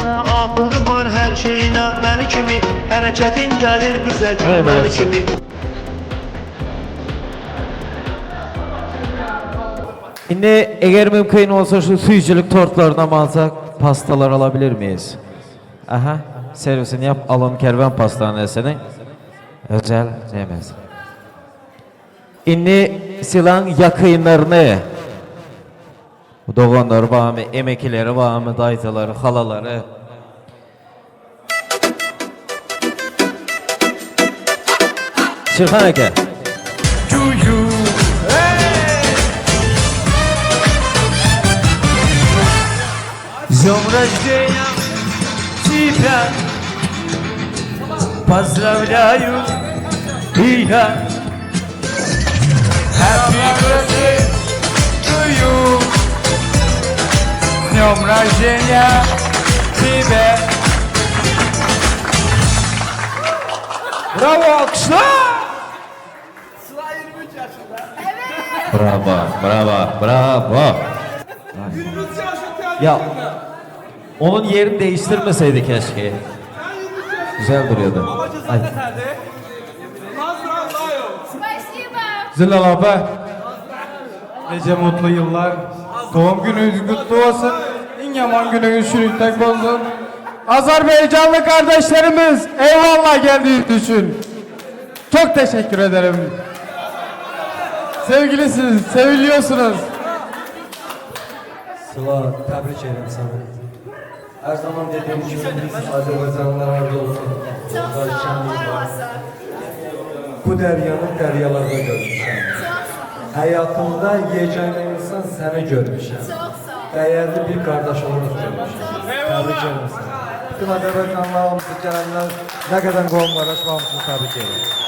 Ahırı var her şeyine məni kimi Hərəkətin gəlir bizə məni kimi Şimdi eğer mümkün olsa şu suyuculuk tortlarına alsak pastalar alabilir miyiz? Aha, servisini yap, alın kervan pastanesini. Özel yemez. Şimdi silan yakınlarını, doğanları var mı, emeklileri var mı, dayıları, halaları. Şirhan Eke. С днем рождения тебя поздравляю и я. Happy birthday to you. С днем рождения тебя. Bravo alkışlar. Bravo, bravo, bravo. Ya onun yerini değiştirmeseydi keşke. Güzel duruyordu. Ay. Zilal abi. Nice mutlu yıllar. Doğum gününüz kutlu olsun. En yaman gününüz şürüktek olsun. Azerbaycanlı kardeşlerimiz eyvallah geldiğiniz için. Çok teşekkür ederim. Sevgilisiniz, seviliyorsunuz. Sıla, tebrik ederim sana. Her zaman dediğim gibi biz Azerbaycanlılar razı olsun. Bu deryanın deryalarda görmüşəm. Hayatımda yiyeceğim insan seni görmüşəm. Değerli bir kardeş olarak görmüşəm. Tebrik ederim sana. Bütün Azerbaycanlılar, hamısı gelenler, ne kadar qoğum var, hamısını tebrik ederim.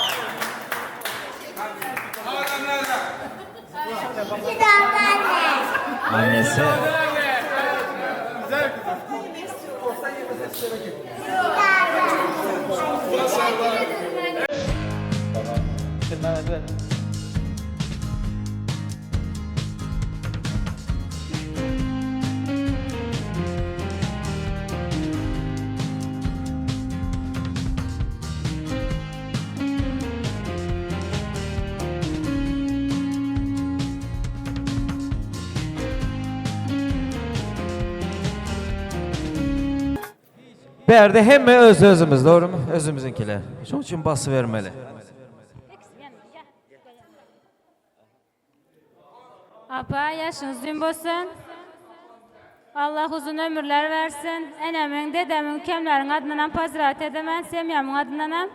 Annesi. Bir yerde hem özümüz, doğru mu? Özümüzünkiler. Şunun için bası vermeli. Apa yaşınız gün olsun. Allah uzun ömürler versin. Enemin, dedemin, kemlerin adından pazirat edemem. Semyamın adından.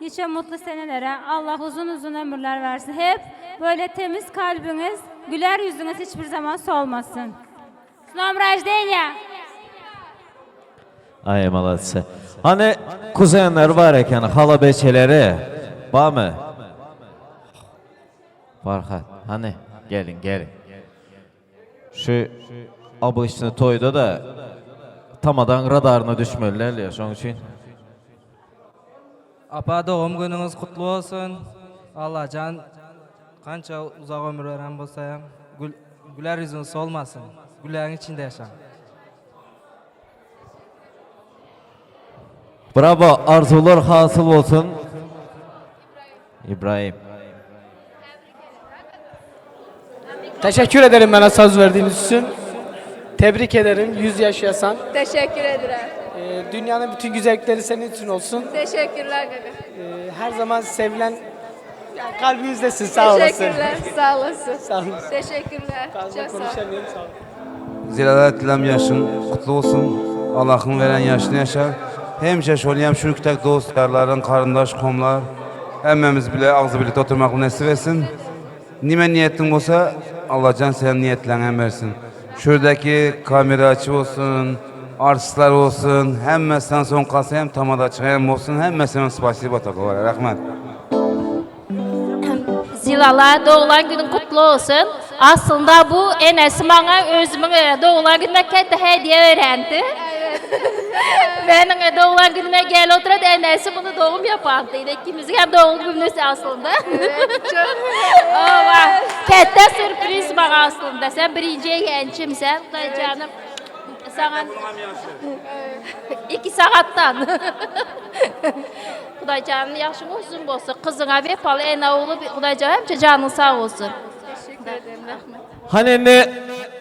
Nice mutlu senelere Allah uzun ömürler versin. Hep böyle temiz kalbiniz, güler yüzünüz hiçbir zaman solmasın. С днем рождения! Ay malatsa. Hani kuzenler var iken hala beçeleri var mı? Farhat. Hani gelin. Şu abışını toyda da tamadan radarına düşmeliler ya şunun için. Apa doğum gününüz kutlu olsun. Allah can kança uzak ömür veren bolsa güler yüzünüz solmasın. Gülerin içinde yaşa. Bravo, arzular hasıl olsun. İbrahim. Teşekkür ederim bana söz verdiğiniz için. Tebrik ederim. 100 yaşayasan. Teşekkür ederim. Dünyanın bütün güzellikleri senin için olsun. Teşekkürler gaga. Her zaman sevilen yani kalbimizdesin. Sağ olasın. Teşekkürler, sağ olasın. Sağ olun. Teşekkürler. Fazla Çok sağ ol. konuşamıyorum. Sağ olun. Zilala dilem yaşın kutlu olsun. Allah'ın veren yaşını yaşar. Hemşe şolayam şürüktek dostlarların, karındaş komlar. Emmemiz bile ağzı birlikte oturmak nasip etsin. Nime niyetin olsa Allah can senin niyetlerini versin. Şuradaki kamera açı olsun, artistler olsun, hem sen son kalsa hem tamada açık hem olsun, hem mesela spasiba takılar. Rahmet. Zilala doğulan günün kutlu olsun. Aslında bu enesi bana özümün doğulan gününe kendi hediye öğrendi. Benim doğulan günüme gel oturdu enesi bunu doğum yapardı. İkimizin hem doğum günümüz aslında. Kendi sürpriz bana aslında. Sen birinci gençimsen. Canım Sana 2 saatdan. Xuday canını yaxşı olsun bolsa. Kızına bir palı en oğlu Xuday hemçe canın sağ olsun. Teşekkür ederim. Rahmet. Hani şimdi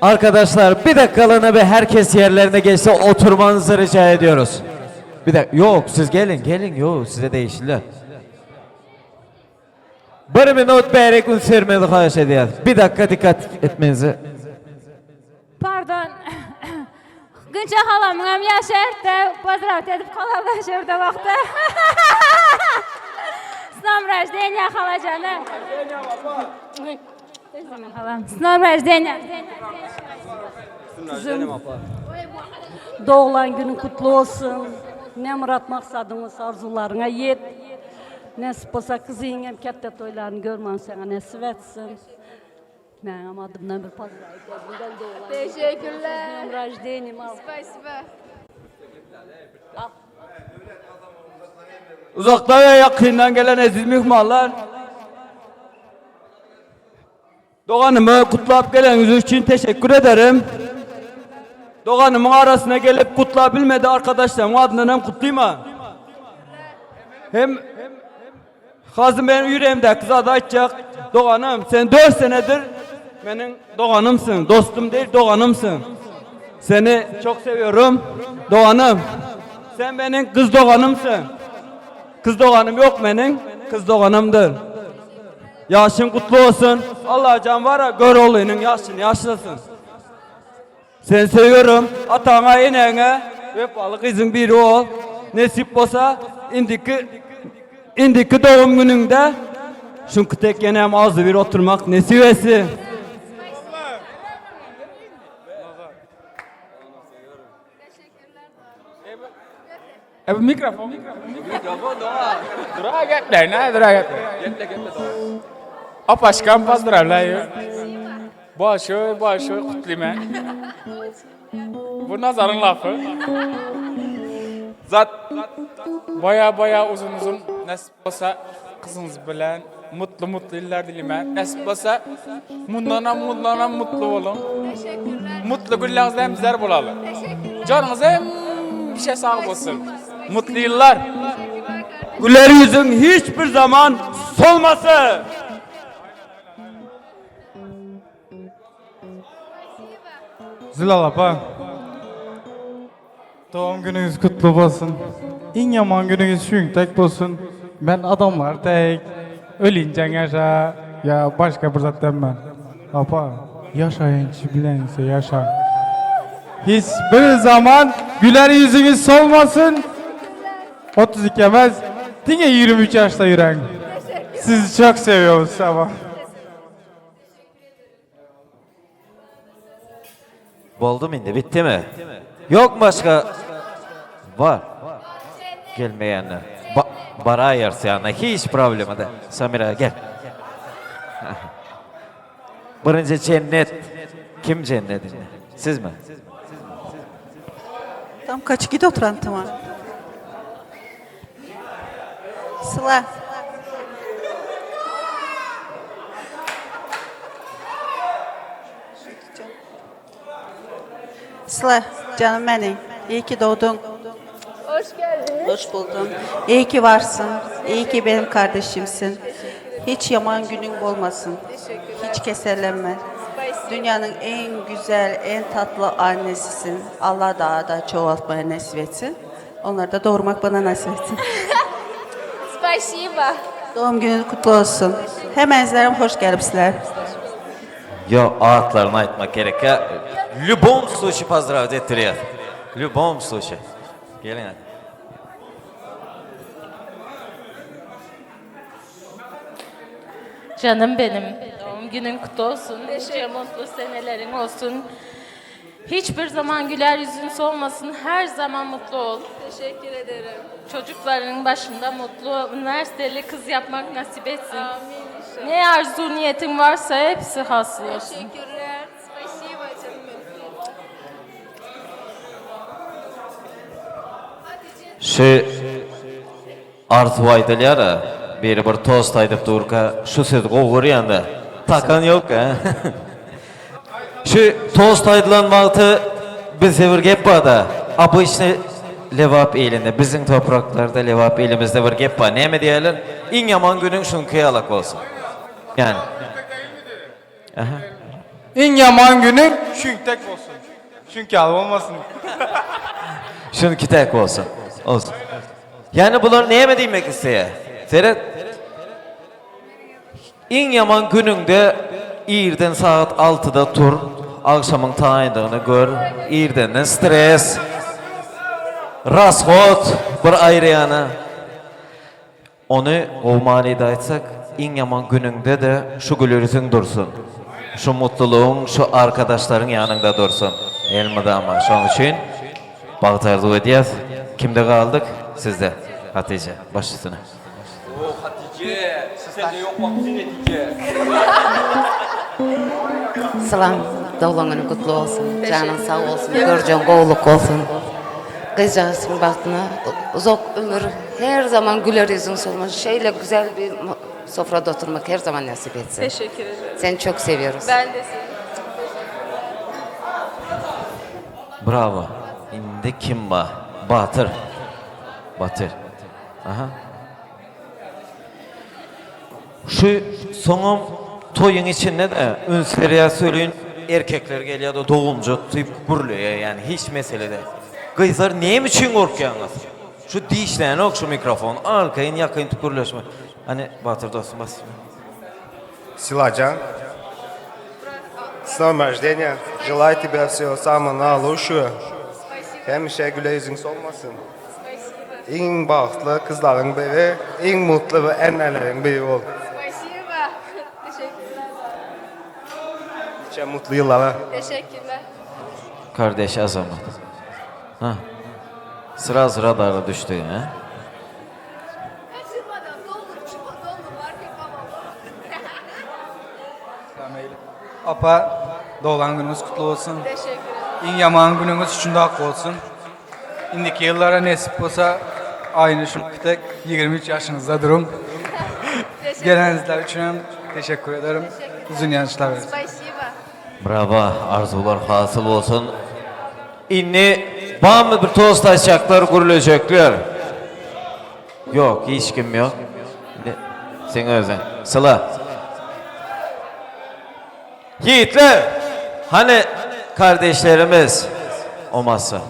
arkadaşlar bir dakikalığına bir herkes yerlerine geçse oturmanızı rica ediyoruz. Bir dakika. Yok siz gelin. Yok size değişirler. Bir minut beri gün sürmedi xahiş ediyoruz. Bir dakika dikkat etmenizi. Pardon. Günce halamın hem yaşardı. Pozdrav edip kalalım şurada vakti. Snom rождения halacana. Snom rождения. Kızım, doğulan günün kutlu olsun. Ne murat maksadımız arzularına yet. Nasip olsa kızı yengem katta toylarını görmen sana nasip etsin. Benim adımdan bir pazar edeyim. Teşekkürler. Snom rождения. Спасибо. Uzaktan ve yakından gelen aziz mihmanlar, Doğan'ımı kutlayıp geleniz için teşekkür ederim. Doğan'ımın arasına gelip kutlayabilmedi arkadaşlarım adından hem kutlayayım. Hem hazım benim yüreğimde kıza da açacak. Doğan'ım sen 4 senedir benim Doğan'ımsın. Dostum değil Doğan'ımsın. Seni çok seviyorum. Doğan'ım sen benim kız Doğan'ımsın. Kız Doğan'ım yok benim. Kız Doğan'ımdır. Yaşın kutlu olsun. Allah can var ya gör oğlunun yaşlasın. Seni seviyorum. Atana inene vefalı kızın biri ol. Nasip olsa indiki doğum gününde şunku tek yenem ağzı bir oturmak nasip etsin. Mikrofon. Dura gitler, ne dura gitler. Apaşkan pozdravляю. Большой kutlayman. Bu Nazar'ın lafı. Zat baya uzun nasip olsa kızınız bilen mutlu yıllar dilemen. Nasip olsa bundan mutlu olun. Mutlu günlerinizden bizler bulalım. Canınız hem bir şey sağ olsun. Mutlu yıllar. Güler yüzün hiçbir zaman solmasın. Zilal apa. Doğum gününüz kutlu olsun. En yaman gününüz şünktek olsun. Ben adamlar tek. Ölünce yaşa. Ya başka bir zat demem. Apa. Yaşayınca bilense yaşa. Hiçbir zaman güler yüzünüz solmasın. 32 emez. Dine 23 yaşta yüren. Sizi çok seviyoruz sabah. Oldu mu indi? Bitti mi? Yok mu başka? Var. Gelmeyenler. Bara ayarsı yani. Hiç problemi de. Samira gel. Birinci cennet. Kim cennetinde? Siz mi? Tam kaç gidi oturan tamam. Sıla. Sıla canım benim. İyi ki doğdun. Hoş geldin. Hoş buldum. İyi ki varsın. İyi ki benim kardeşimsin. Hiç yaman günün olmasın. Hiç keserlenme. Dünyanın en güzel, en tatlı annesisin. Allah daha da çoğaltmaya nasip etsin. Onları da doğurmak bana nasip etsin. Спасибо. Doğum günün kutlu olsun. Hemen izlerim, hoş gelipsizler. Yo, ağıtlarını aytmak gerek ya. Любом случае поздравить ettiriyor. Любом случае. Gelin hadi. Canım benim, doğum günün kutlu olsun, nice mutlu senelerin olsun. Hiçbir zaman güler yüzün solmasın, her zaman mutlu ol. Teşekkür ederim. Çocukların başında mutlu, üniversiteli kız yapmak nasip etsin. Amin inşallah. Ne arzu niyetin varsa hepsi hasıl olsun. Teşekkürler. Спасибо canım benim. Şu Artu aytılıyor bir tost aytıp durka şu söz qoğur yanda takan yok ha. Şu tost aytılan vakti Bizde bir gep var da, bu işte levap elinde, bizim topraklarda levap elimizde bir gep var. Ne mi diyorlar? En yaman günün şun kıyalak olsun. Yani. Aha. En yaman günü şünktek olsun. Çünkü olmasın. Şunki tek olsun. Olsun. Yani bunlar neye mi demek istiyor? Seyret. En yaman gününde İrden saat 6'da tur. Akşamın tayindığını gör. İrden'den stres. Rasxot. Bir ayrı yana. Onu o manada aytsak, en yaman gününde de şu gülürüzün dursun. Şu mutluluğun, şu arkadaşların yanında dursun. Elmada ama şu an için bağıt arzu ediyaz. Kimde kaldık? Sizde. Hatice. Baş üstüne. Hatice, sen de yok musun Hatice? Salam, doğulan günü kutlu olsun. Canın sağ olsun, göreceğin kolluk olsun. Kızcağızın baktığına uzak ömür, her zaman güler yüzün solmuş. Şeyle güzel bir sofrada oturmak her zaman nasip etsin. Teşekkür ederim. Seni çok seviyoruz. Ben de seni. Bravo. Şimdi kim var? Batır. Batır. Aha. Şu sonum toyun içinde de ünseriye söyleyin erkekler geliyor da doğumcu tuyup kuruluyor yani hiç mesele değil. Kızlar neyim için korkuyorsunuz? Şu dişlerini ok şu mikrofon arkayın yakın tükürleşme. Hani Batır dostum basayım. Силаджан, с днем рождения. Желаю тебе всего самого наилучшего. Hemşe güle yüzün solmasın. En bağlı kızların biri, en mutlu ve en annelerin biri ol. Teşekkürler. Nice mutlu yıllara. Teşekkürler. Kardeş Azamat. Ha. Sıra sıra dara düştü ha. Apa, doğulan gününüz kutlu olsun. Teşekkür ederim. En yaman gününüz için de hakkı olsun. İndiki yıllara nasip olsa aynı şu tek 23 yaşınızda durun. Gelenizler için teşekkür ederim. Uzun yaşlar versin. Bravo, arzular hasıl olsun. İnni bana bir tost açacaklar, kurulacaklar. Yok, hiç kim yok. Sen özün. Sıla. Yiğitler, hani kardeşlerimiz olmazsa.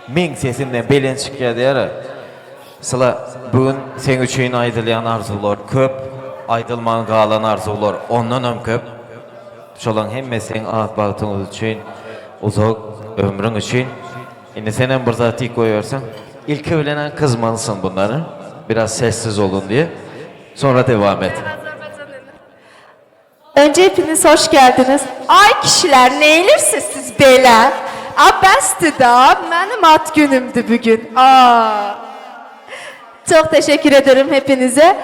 Min sesinden belin çıkıyor diyerek. Sıla, bugün sen üçün aydılayan arzular köp, aydılman qalan arzular ondan hem köp. Şolan hemme sen ağıt bağıtınız için, uzak ömrün için. Şimdi senen bir zati koyuyorsan, ilk evlenen kızmalısın bunları. Biraz sessiz olun diye. Sonra devam et. Önce hepiniz hoş geldiniz. Ay kişiler neylerse siz beyler. Abesti da benim at günümdü bugün. Çok teşekkür ederim hepinize.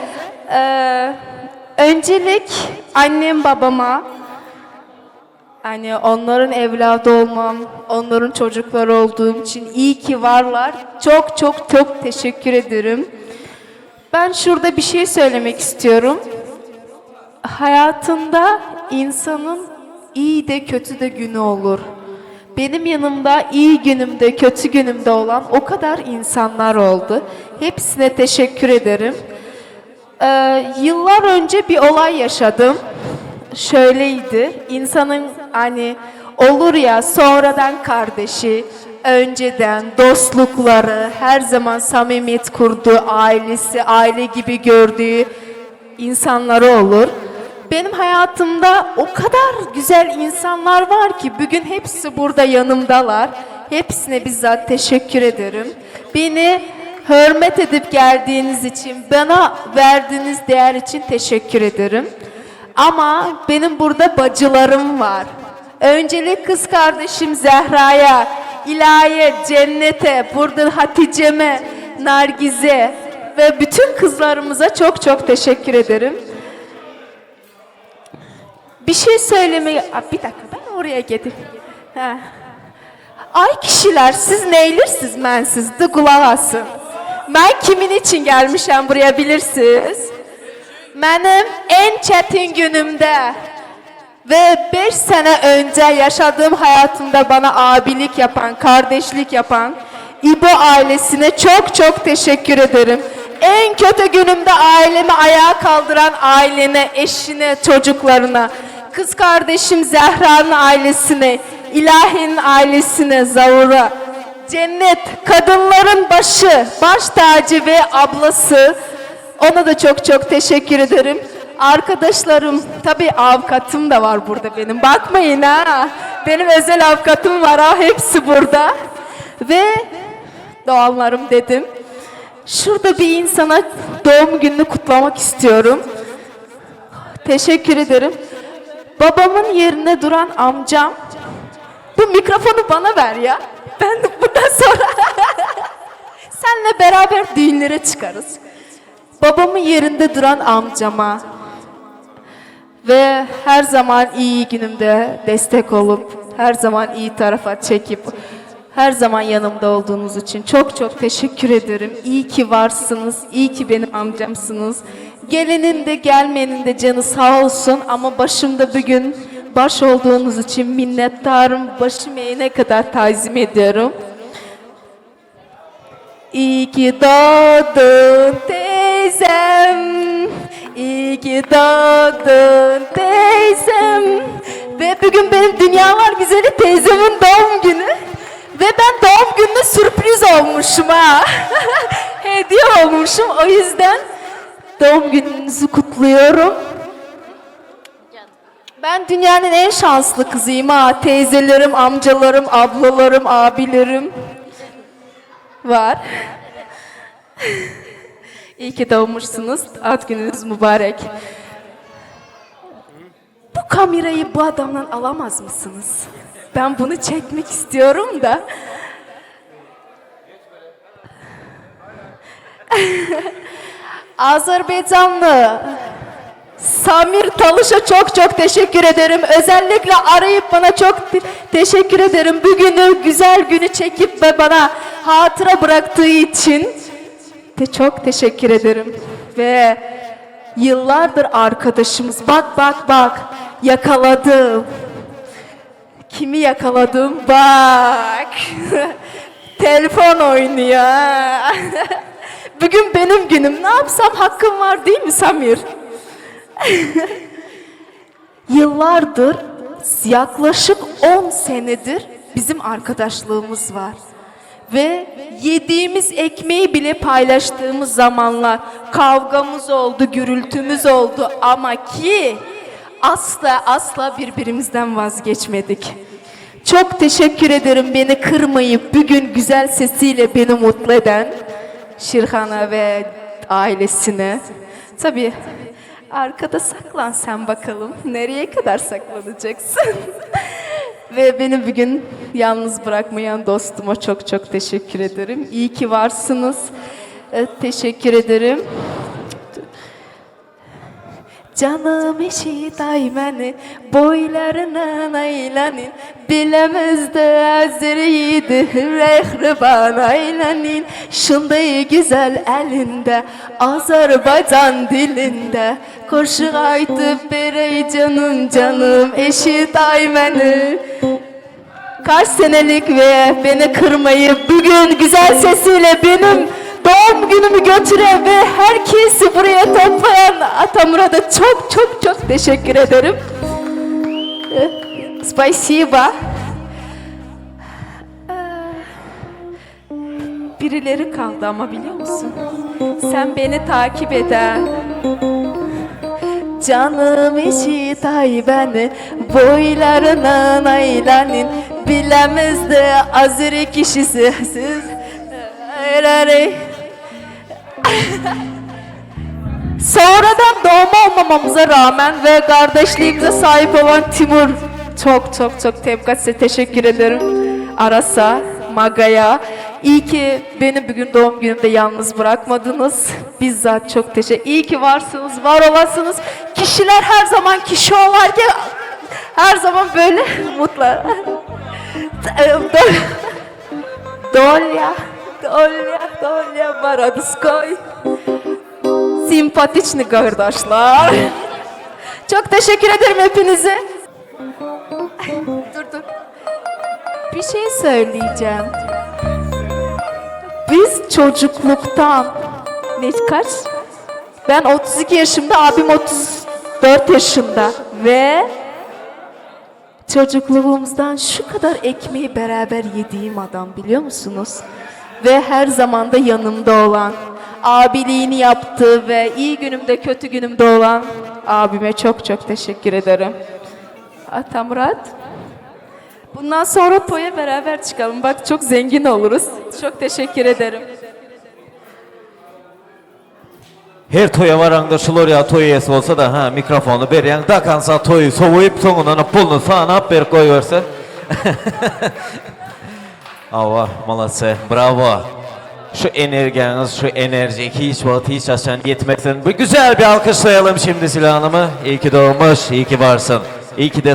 Öncelik annem babama, hani onların evladı olmam, onların çocukları olduğum için iyi ki varlar. Çok çok çok teşekkür ederim. Ben şurada bir şey söylemek istiyorum. Hayatında insanın iyi de kötü de günü olur. Benim yanımda iyi günümde, kötü günümde olan o kadar insanlar oldu. Hepsine teşekkür ederim. Yıllar önce bir olay yaşadım. Şöyleydi. İnsanın hani olur ya sonradan kardeşi, önceden dostlukları, her zaman samimiyet kurduğu ailesi, aile gibi gördüğü insanları olur. Benim hayatımda o kadar güzel insanlar var ki bugün hepsi burada yanımdalar. Hepsine bizzat teşekkür ederim. Beni hürmet edip geldiğiniz için, bana verdiğiniz değer için teşekkür ederim. Ama benim burada bacılarım var. Öncelik kız kardeşim Zehra'ya, İlahi'ye, Cennet'e, burada Hatice'me, Nargiz'e ve bütün kızlarımıza çok çok teşekkür ederim. Bir şey söylemeye... Bir dakika ben oraya gideyim. Ay kişiler siz neylirsiniz bensiz de kulak asın. Ben kimin için gelmişim buraya bilirsiniz. Benim en çetin günümde Ve 5 sene önce yaşadığım hayatımda bana abilik yapan, kardeşlik yapan İbo ailesine çok çok teşekkür ederim. En kötü günümde ailemi ayağa kaldıran ailene, eşine, çocuklarına, kız kardeşim Zehra'nın ailesine, İlahi'nin ailesine, Zavur'a, Cennet, kadınların başı, baş tacı ve ablası, ona da çok çok teşekkür ederim. Arkadaşlarım, tabii avukatım da var burada benim. Bakmayın ha. Benim özel avukatım var ha. Hepsi burada. Ve doğanlarım dedim. Şurada bir insana doğum gününü kutlamak istiyorum. Teşekkür ederim. Babamın yerine duran amcam. Bu mikrofonu bana ver ya. Ben de bundan sonra senle beraber düğünlere çıkarız. Babamın yerinde duran amcama ve her zaman iyi günümde destek olup, her zaman iyi tarafa çekip, her zaman yanımda olduğunuz için çok çok teşekkür ederim. İyi ki varsınız, iyi ki benim amcamsınız. Gelenin de gelmeyenin de canı sağ olsun ama başımda bugün baş olduğunuz için minnettarım. Başım eğene kadar tazim ediyorum. İyi ki doğdun teyzem, iyi ki doğdun teyzem. Ve bugün benim Dünya Var Güzeli teyzemin doğum günü. Ve ben doğum gününe sürpriz olmuşum ha. Hediye olmuşum. O yüzden doğum gününüzü kutluyorum. Ben dünyanın en şanslı kızıyım ha. Teyzelerim, amcalarım, ablalarım, abilerim var. İyi ki doğmuşsunuz. Ad gününüz mübarek. Bu kamerayı bu adamdan alamaz mısınız? Ben bunu çekmek istiyorum da. Azerbaycanlı Samir Talış'a çok çok teşekkür ederim. Özellikle arayıp bana çok teşekkür ederim. Bugünü, güzel günü çekip ve bana hatıra bıraktığı için de çok teşekkür ederim. Ve yıllardır arkadaşımız. Bak yakaladım. Kimi yakaladım? Bak. Telefon oynuyor. Bugün benim günüm. Ne yapsam hakkım var değil mi Samir? Yıllardır, yaklaşık 10 senedir bizim arkadaşlığımız var. Ve yediğimiz ekmeği bile paylaştığımız zamanlar kavgamız oldu, gürültümüz oldu ama ki asla birbirimizden vazgeçmedik. Çok teşekkür ederim beni kırmayıp bugün güzel sesiyle beni mutlu eden Şirhan'a ve ailesine. Tabii arkada saklan sen bakalım. Nereye kadar saklanacaksın? Ve beni bugün yalnız bırakmayan dostuma çok çok teşekkür ederim. İyi ki varsınız. Teşekkür ederim. Canım eşit ay beni boylarından aylanın bilemezdi azriydi rehriban aylanın şunday güzel elinde Azerbaycan dilinde koşu aytıp berey canım eşit ay beni. Kaç senelik ve beni kırmayıp bugün güzel sesiyle benim doğum günümü götüren ve herkesi buraya toplayan Atamurat'a çok teşekkür ederim. Spasiba. Birileri kaldı ama biliyor musun? Sen beni takip eden. Canım eşit ay beni boylarından aylanın bilemezdi azri kişisi siz. Sonradan doğma olmamamıza rağmen ve kardeşliğimize sahip olan Timur çok tebrik size teşekkür ederim. Aras'a, Maga'ya. İyi ki beni bugün doğum günümde yalnız bırakmadınız. Bizzat çok teşekkür. İyi ki varsınız, var olasınız. Kişiler her zaman kişi olarken her zaman böyle mutlu. Dolya, Baradskoy. Simpatiçni kardeşler. Çok teşekkür ederim hepinize. Bir şey söyleyeceğim. Biz çocukluktan kaç? Ben 32 yaşımda, abim 34 yaşında ve çocukluğumuzdan şu kadar ekmeği beraber yediğim adam, biliyor musunuz? Ve her zaman da yanımda olan, abiliğini yaptığı ve iyi günümde kötü günümde olan abime çok çok teşekkür ederim. Atamurat. Bundan sonra toya beraber çıkalım. Bak çok zengin oluruz. Çok teşekkür ederim. Her toya varanda şular ya toy üyesi olsa da ha mikrofonu beren dakansa toyu soğuyup sonundan pulunu sana bir koyverse. Allah malatsa bravo. Şu enerjiniz, şu enerji hiç vakit hiç aşan yetmekten. Bu güzel bir alkışlayalım şimdi Sıla Hanım'ı. İyi ki doğmuş, iyi ki varsın. İyi ki de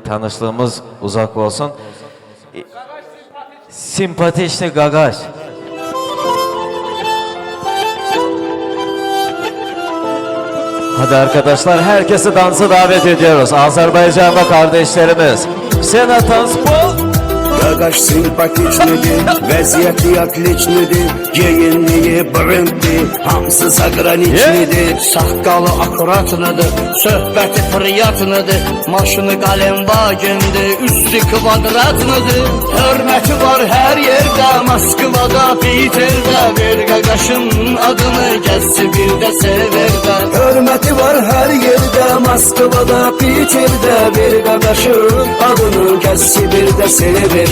tanıştığımız uzak olsun. Simpatичный Gagaş. Hadi arkadaşlar herkesi dansa davet ediyoruz. Azerbaycan'da kardeşlerimiz. Senatans Gagaş simpatiçnidir, vəziyyəti atliçnidir, geyinliyi brenddir, hamısı zagraniçnidir. Saqqalı akuratlıdır, söhbəti priятныdır, maşını qalem vagendir, üstü kvadratlıdır. Hörməti var hər yerdə, Moskvada, Piterdə, ver Qaqaşın adını gəlsi bir də severdə. Hörməti var hər yerdə, Moskvada, Piterdə, ver Qaqaşın adını gəlsi bir də severdə.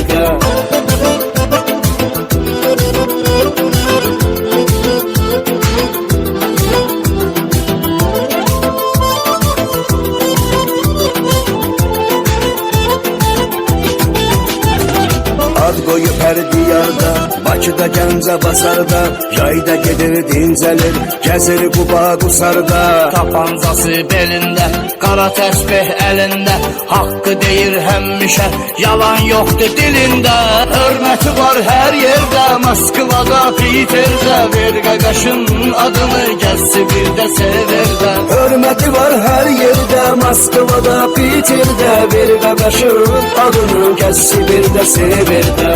Ad qoyub hər diyarda, Bakıda, Gəncə, Basarda, yayda gedir, dincəlir, gəzir Quba, Qusarda. Tapancası belində, qara təsbih əlində, haqqı deyir həmişə, yalan yoxdur dilində. Hörməti var hər yerdə, Moskvada, Piterdə, ver Qaqaşın adını gəlsi bir də severdə. Hörməti var hər yerdə, Moskvada, Piterdə, ver Qaqaşın adını gəlsi bir də severdə.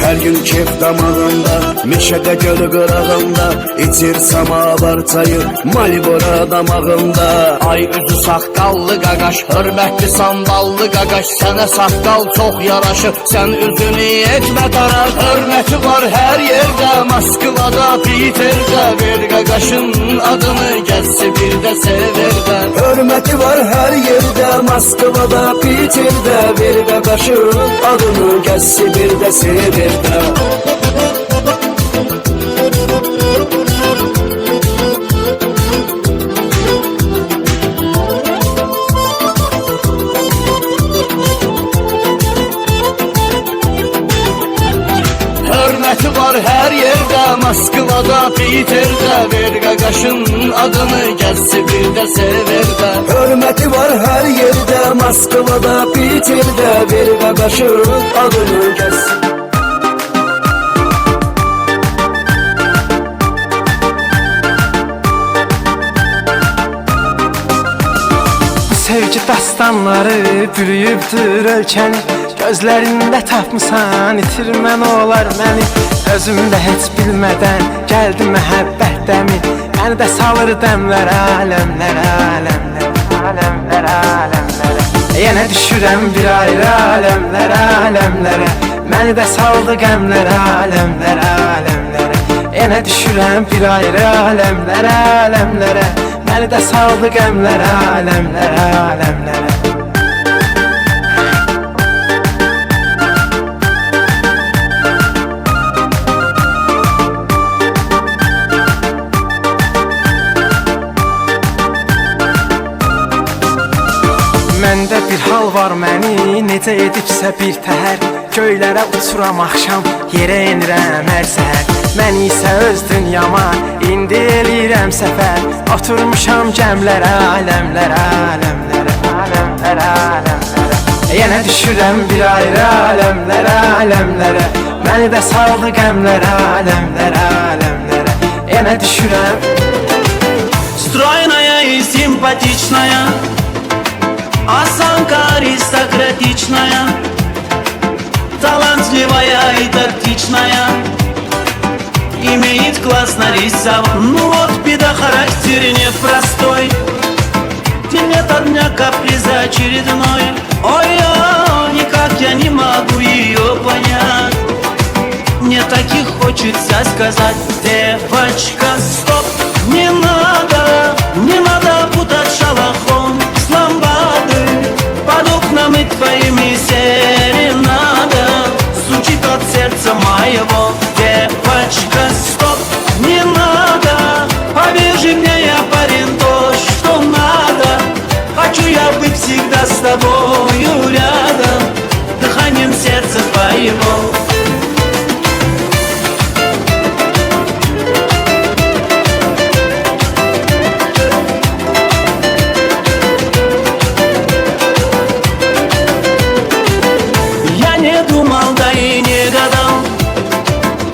Her gün kef damağında, meşədə gölü qırağında, içir samavar çayı, Malibora damağında. Ay üzü saqqallı Qaqaş, hörmətli sandallı Qaqaş, sənə saqqal çox yaraşır, sən üzünü etmə darar. Hörməti var hər yerdə, Moskvada, Piterdə, ver Qaqaşın adını gəlsi bir də severdə. Hörməti var hər yerdə, Moskvada, Piterdə, ver Qaqaşın adını gəlsi bir də severdə. Hörməti var hər yerdə, Moskvada, Piterdə, ver Qaqaşın adını gəlsi bir də severdə. Hörməti var hər yerdə, Moskvada, Piterdə, ver Qaqaşın adını gəlsi. Sevgi dastanları bürüyübdür ölkəni, gözlərində tapmısan itirmən olar məni. Özümdə heç bilmədən gəldi məhəbbət dəmi, məni də salır dəmlərə, aləmlərə, aləmlərə, aləmlərə, aləmlərə. Yenə düşürəm bir ayrı aləmlərə, aləmlərə, məni də saldı qəmlərə, aləmlərə, aləmlərə. Yenə düşürəm bir ayrı aləmlərə, aləmlərə, məni də saldı qəmlərə, aləmlərə, aləmlərə. Məndə bir hal var məni, necə edibsə bir təhər, göylərə uçuram axşam, yerə enirəm hər səhər. Mən isə öz dünyama, indi eləyirəm səfər, oturmuşam gəmlərə, aləmlərə, aləmlərə, aləmlərə, aləmlərə. Yenə düşürəm bir ayrı aləmlərə Məni də saldı qəmlərə, aləmlərə Yenə düşürəm Стройная и симпатичная, осанка аристократичная, талантливая и тактичная, имеет класс нарисован. Ну вот беда, характер непростой, день ото дня каприза очередной. Ой-ой, никак я не могу ее понять. Мне таких хочется сказать: девочка, стоп, не надо путать шалахон с ламбады. Под окнами твоими серенада звучит от сердца моего. Девочка, стоп, не надо, повяжи мне, я парень, то, что надо. Хочу я быть всегда с тобою рядом, дыханием сердца твоего. Я не думал, да и не гадал,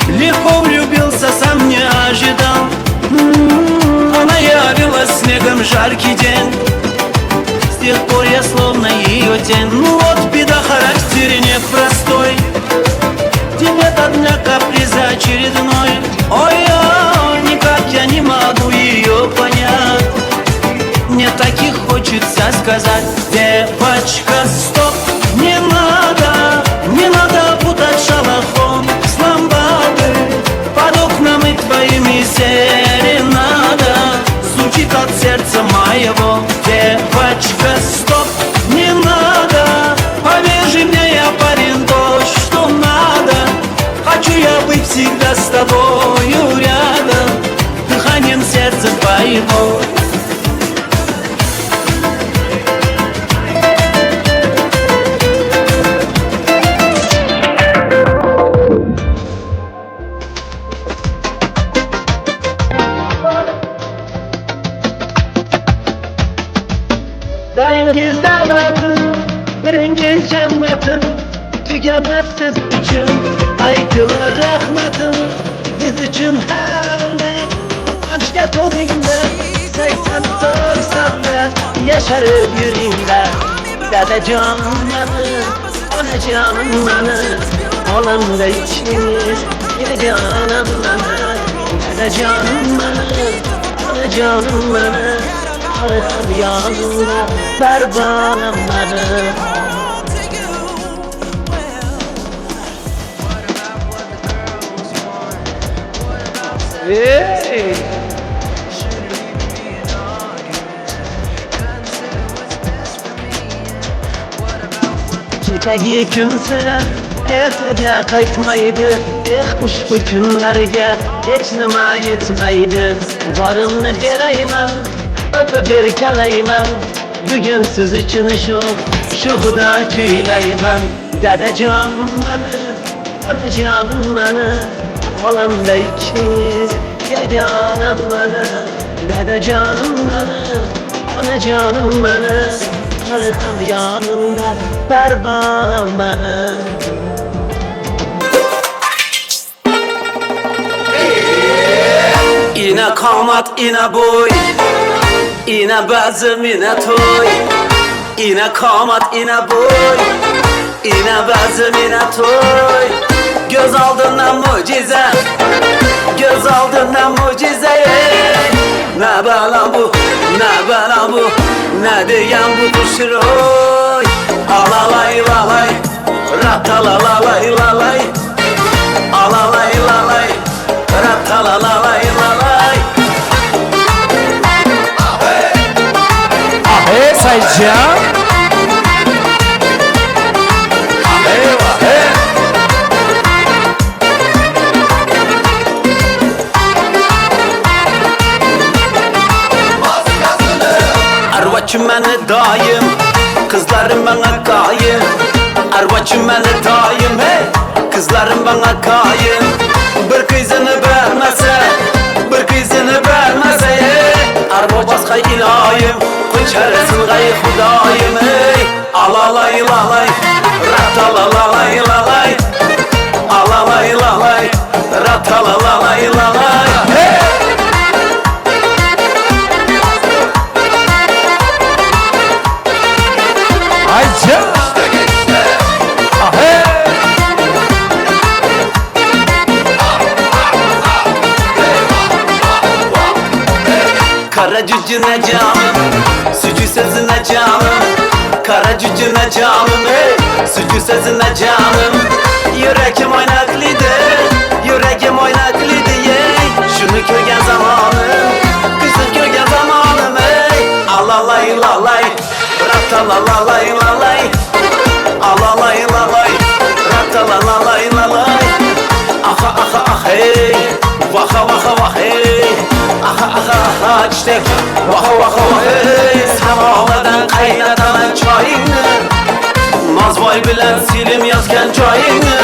легко влюбился, сам не ожидал. Она явилась снегом жаркий день, с тех пор я словно ее тень. Ну вот беда, характер непростой, день ото дня каприза очередной. Ой-ой, никак я не могу ее понять. Мне таких хочется сказать: девочка, стоп, не надо путать шалахон с ламбады. Под окнами твоими серенада звучит от сердца моего. Девочка, стоп, не надо, повяжи мне, я парень, то, что надо. Хочу я быть всегда с тобою рядом, дыханием сердца твоего. Dengiz devletin, birinci cennetin, tükenmezsiz için aykırı rahmetin. Biz için her ne aşk olayımda 84 saatte yaşarır yüreğimde. Dede canım benim, ana canım benim, olan da içimiz, yine canım benim. Dede canım benim, ana canım benim, arkam yanına ver bana beni. Hey! Çiçeği kimse ertede kayıtmaydı. Ekmiş bu günlerge hiç nima yetmeydi. Varımını vereyim, öpüp bir keleyim. Bugün siz için şu da tüyleyim. Dede canım benim, ana canım benim, olan da ikimiz, dede anam benim. Dede canım benim, ana canım benim, arkam yanımda ver bana beni. İne kamat, ine boy, ine bezim, ine toy. İne kamat, ine boy, ine bezim, ine toy. Göz aldığından mucize, göz aldığından mucize. Ne bela bu, ne bela bu, ne diyen bu kuşuroy. Alalay lalay, ratalalalay lalay. Alalay lalay, ratalalalay lalay. Ahe sayacağım. Arvaçım beni dayım, kızlarım bana kayın. Arvaçım beni dayım, hey, kızlarım bana kayın. Bir kızını vermese, bir kızını vermese, hey. Arva başka ilayım, koçarısın gay Hudayım, hey. Alalay lalay, ratalalalay lalay. Alalay lalay, ratalalalay lalay. Ayça. Kara cücüne canım, sücü sözüne canım. Kara cücüne canım, sücü sözüne canım. Yüreğim oynaklıydı, yüreğim oynaklıydı yey. Şunu kögen zamanım, kızım kögen zamanım ey. Alalay lalay, ratalalalay lalay. Alalay lalay, ratalalalay lalay. Aha aha ah hey, vaha vaha vah hey. Aha aha aha çiçek, vaha vaha vah hey. Semalardan kaynatan çayını, mazvay bilen silim yazken çayını.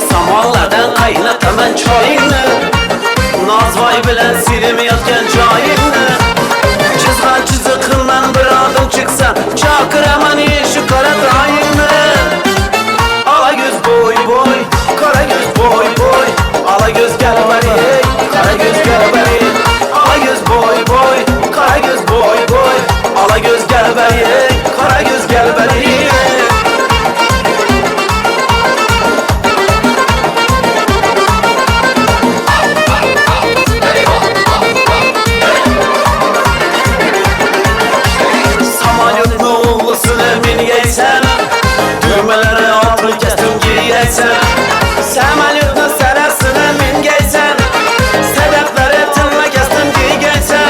Semalardan kaynatan çayını, nazvay bilen silim yazken çayını. Çizgan çizikından bir adım çıksan, çakır hemen iyi şu kara dayını. Ala göz boy boy, kara göz boy boy. Ala göz gel beri, kara göz gel beri. Ala göz boy boy, kara göz boy boy. Ala göz gel beri, kara göz gel beri. Samanyot mu oğlusun emin yeysen, düğmelere altı kestim giyeysen. Samanyotun selasını min geysen, sebepleri tınla kestim giyeysen.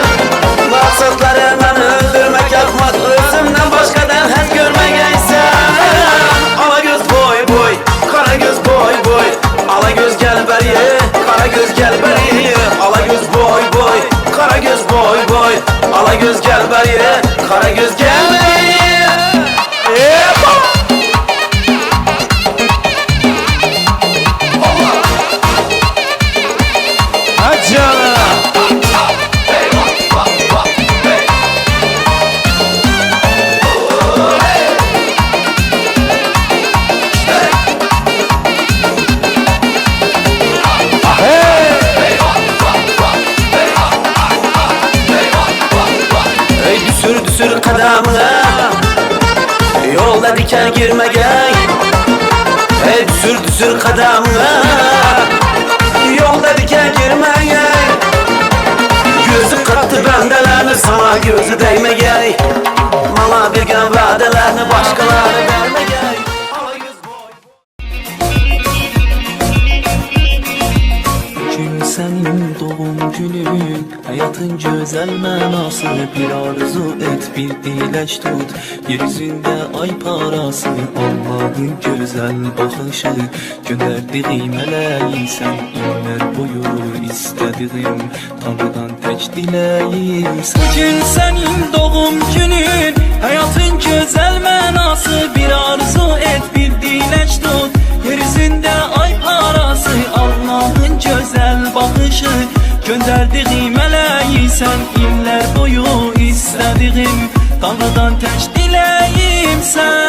Maksatları beni öldürmek yapmak, özümden başkadan hez görmeyeysen. Ala göz boy boy, kara göz boy boy. Ala göz gel beri, kara göz gel beri. Ala göz boy boy, kara göz boy boy. Ala göz gel beri, kara göz gel beri. Düsür düsür kadamına, yolda diken girme gel. Düsür düsür kadamına, yolda diken girme gel. Gözü kattı bendelerini, sana gözü değme gel. Mala bir gün vadelerini başkaları verme gel. Bugün senin doğum günün, hayatın güzel mənası. Bir arzu et, bir dileş tut, yeryüzünde ay parası. Allah'ın güzel bakışı, gönderdiğim meleği sen. İllər boyu istediğim, Tanrıdan tek dileğim sen. Bugün senin doğum günün, hayatın güzel mənası. Bir arzu et, bir dileş tut, yeryüzünde ay parası. Allah'ın güzel bakışı, gönderdiğim meleği sen. İllər boyu istediğim, Tanrıdan tek dileğim sen.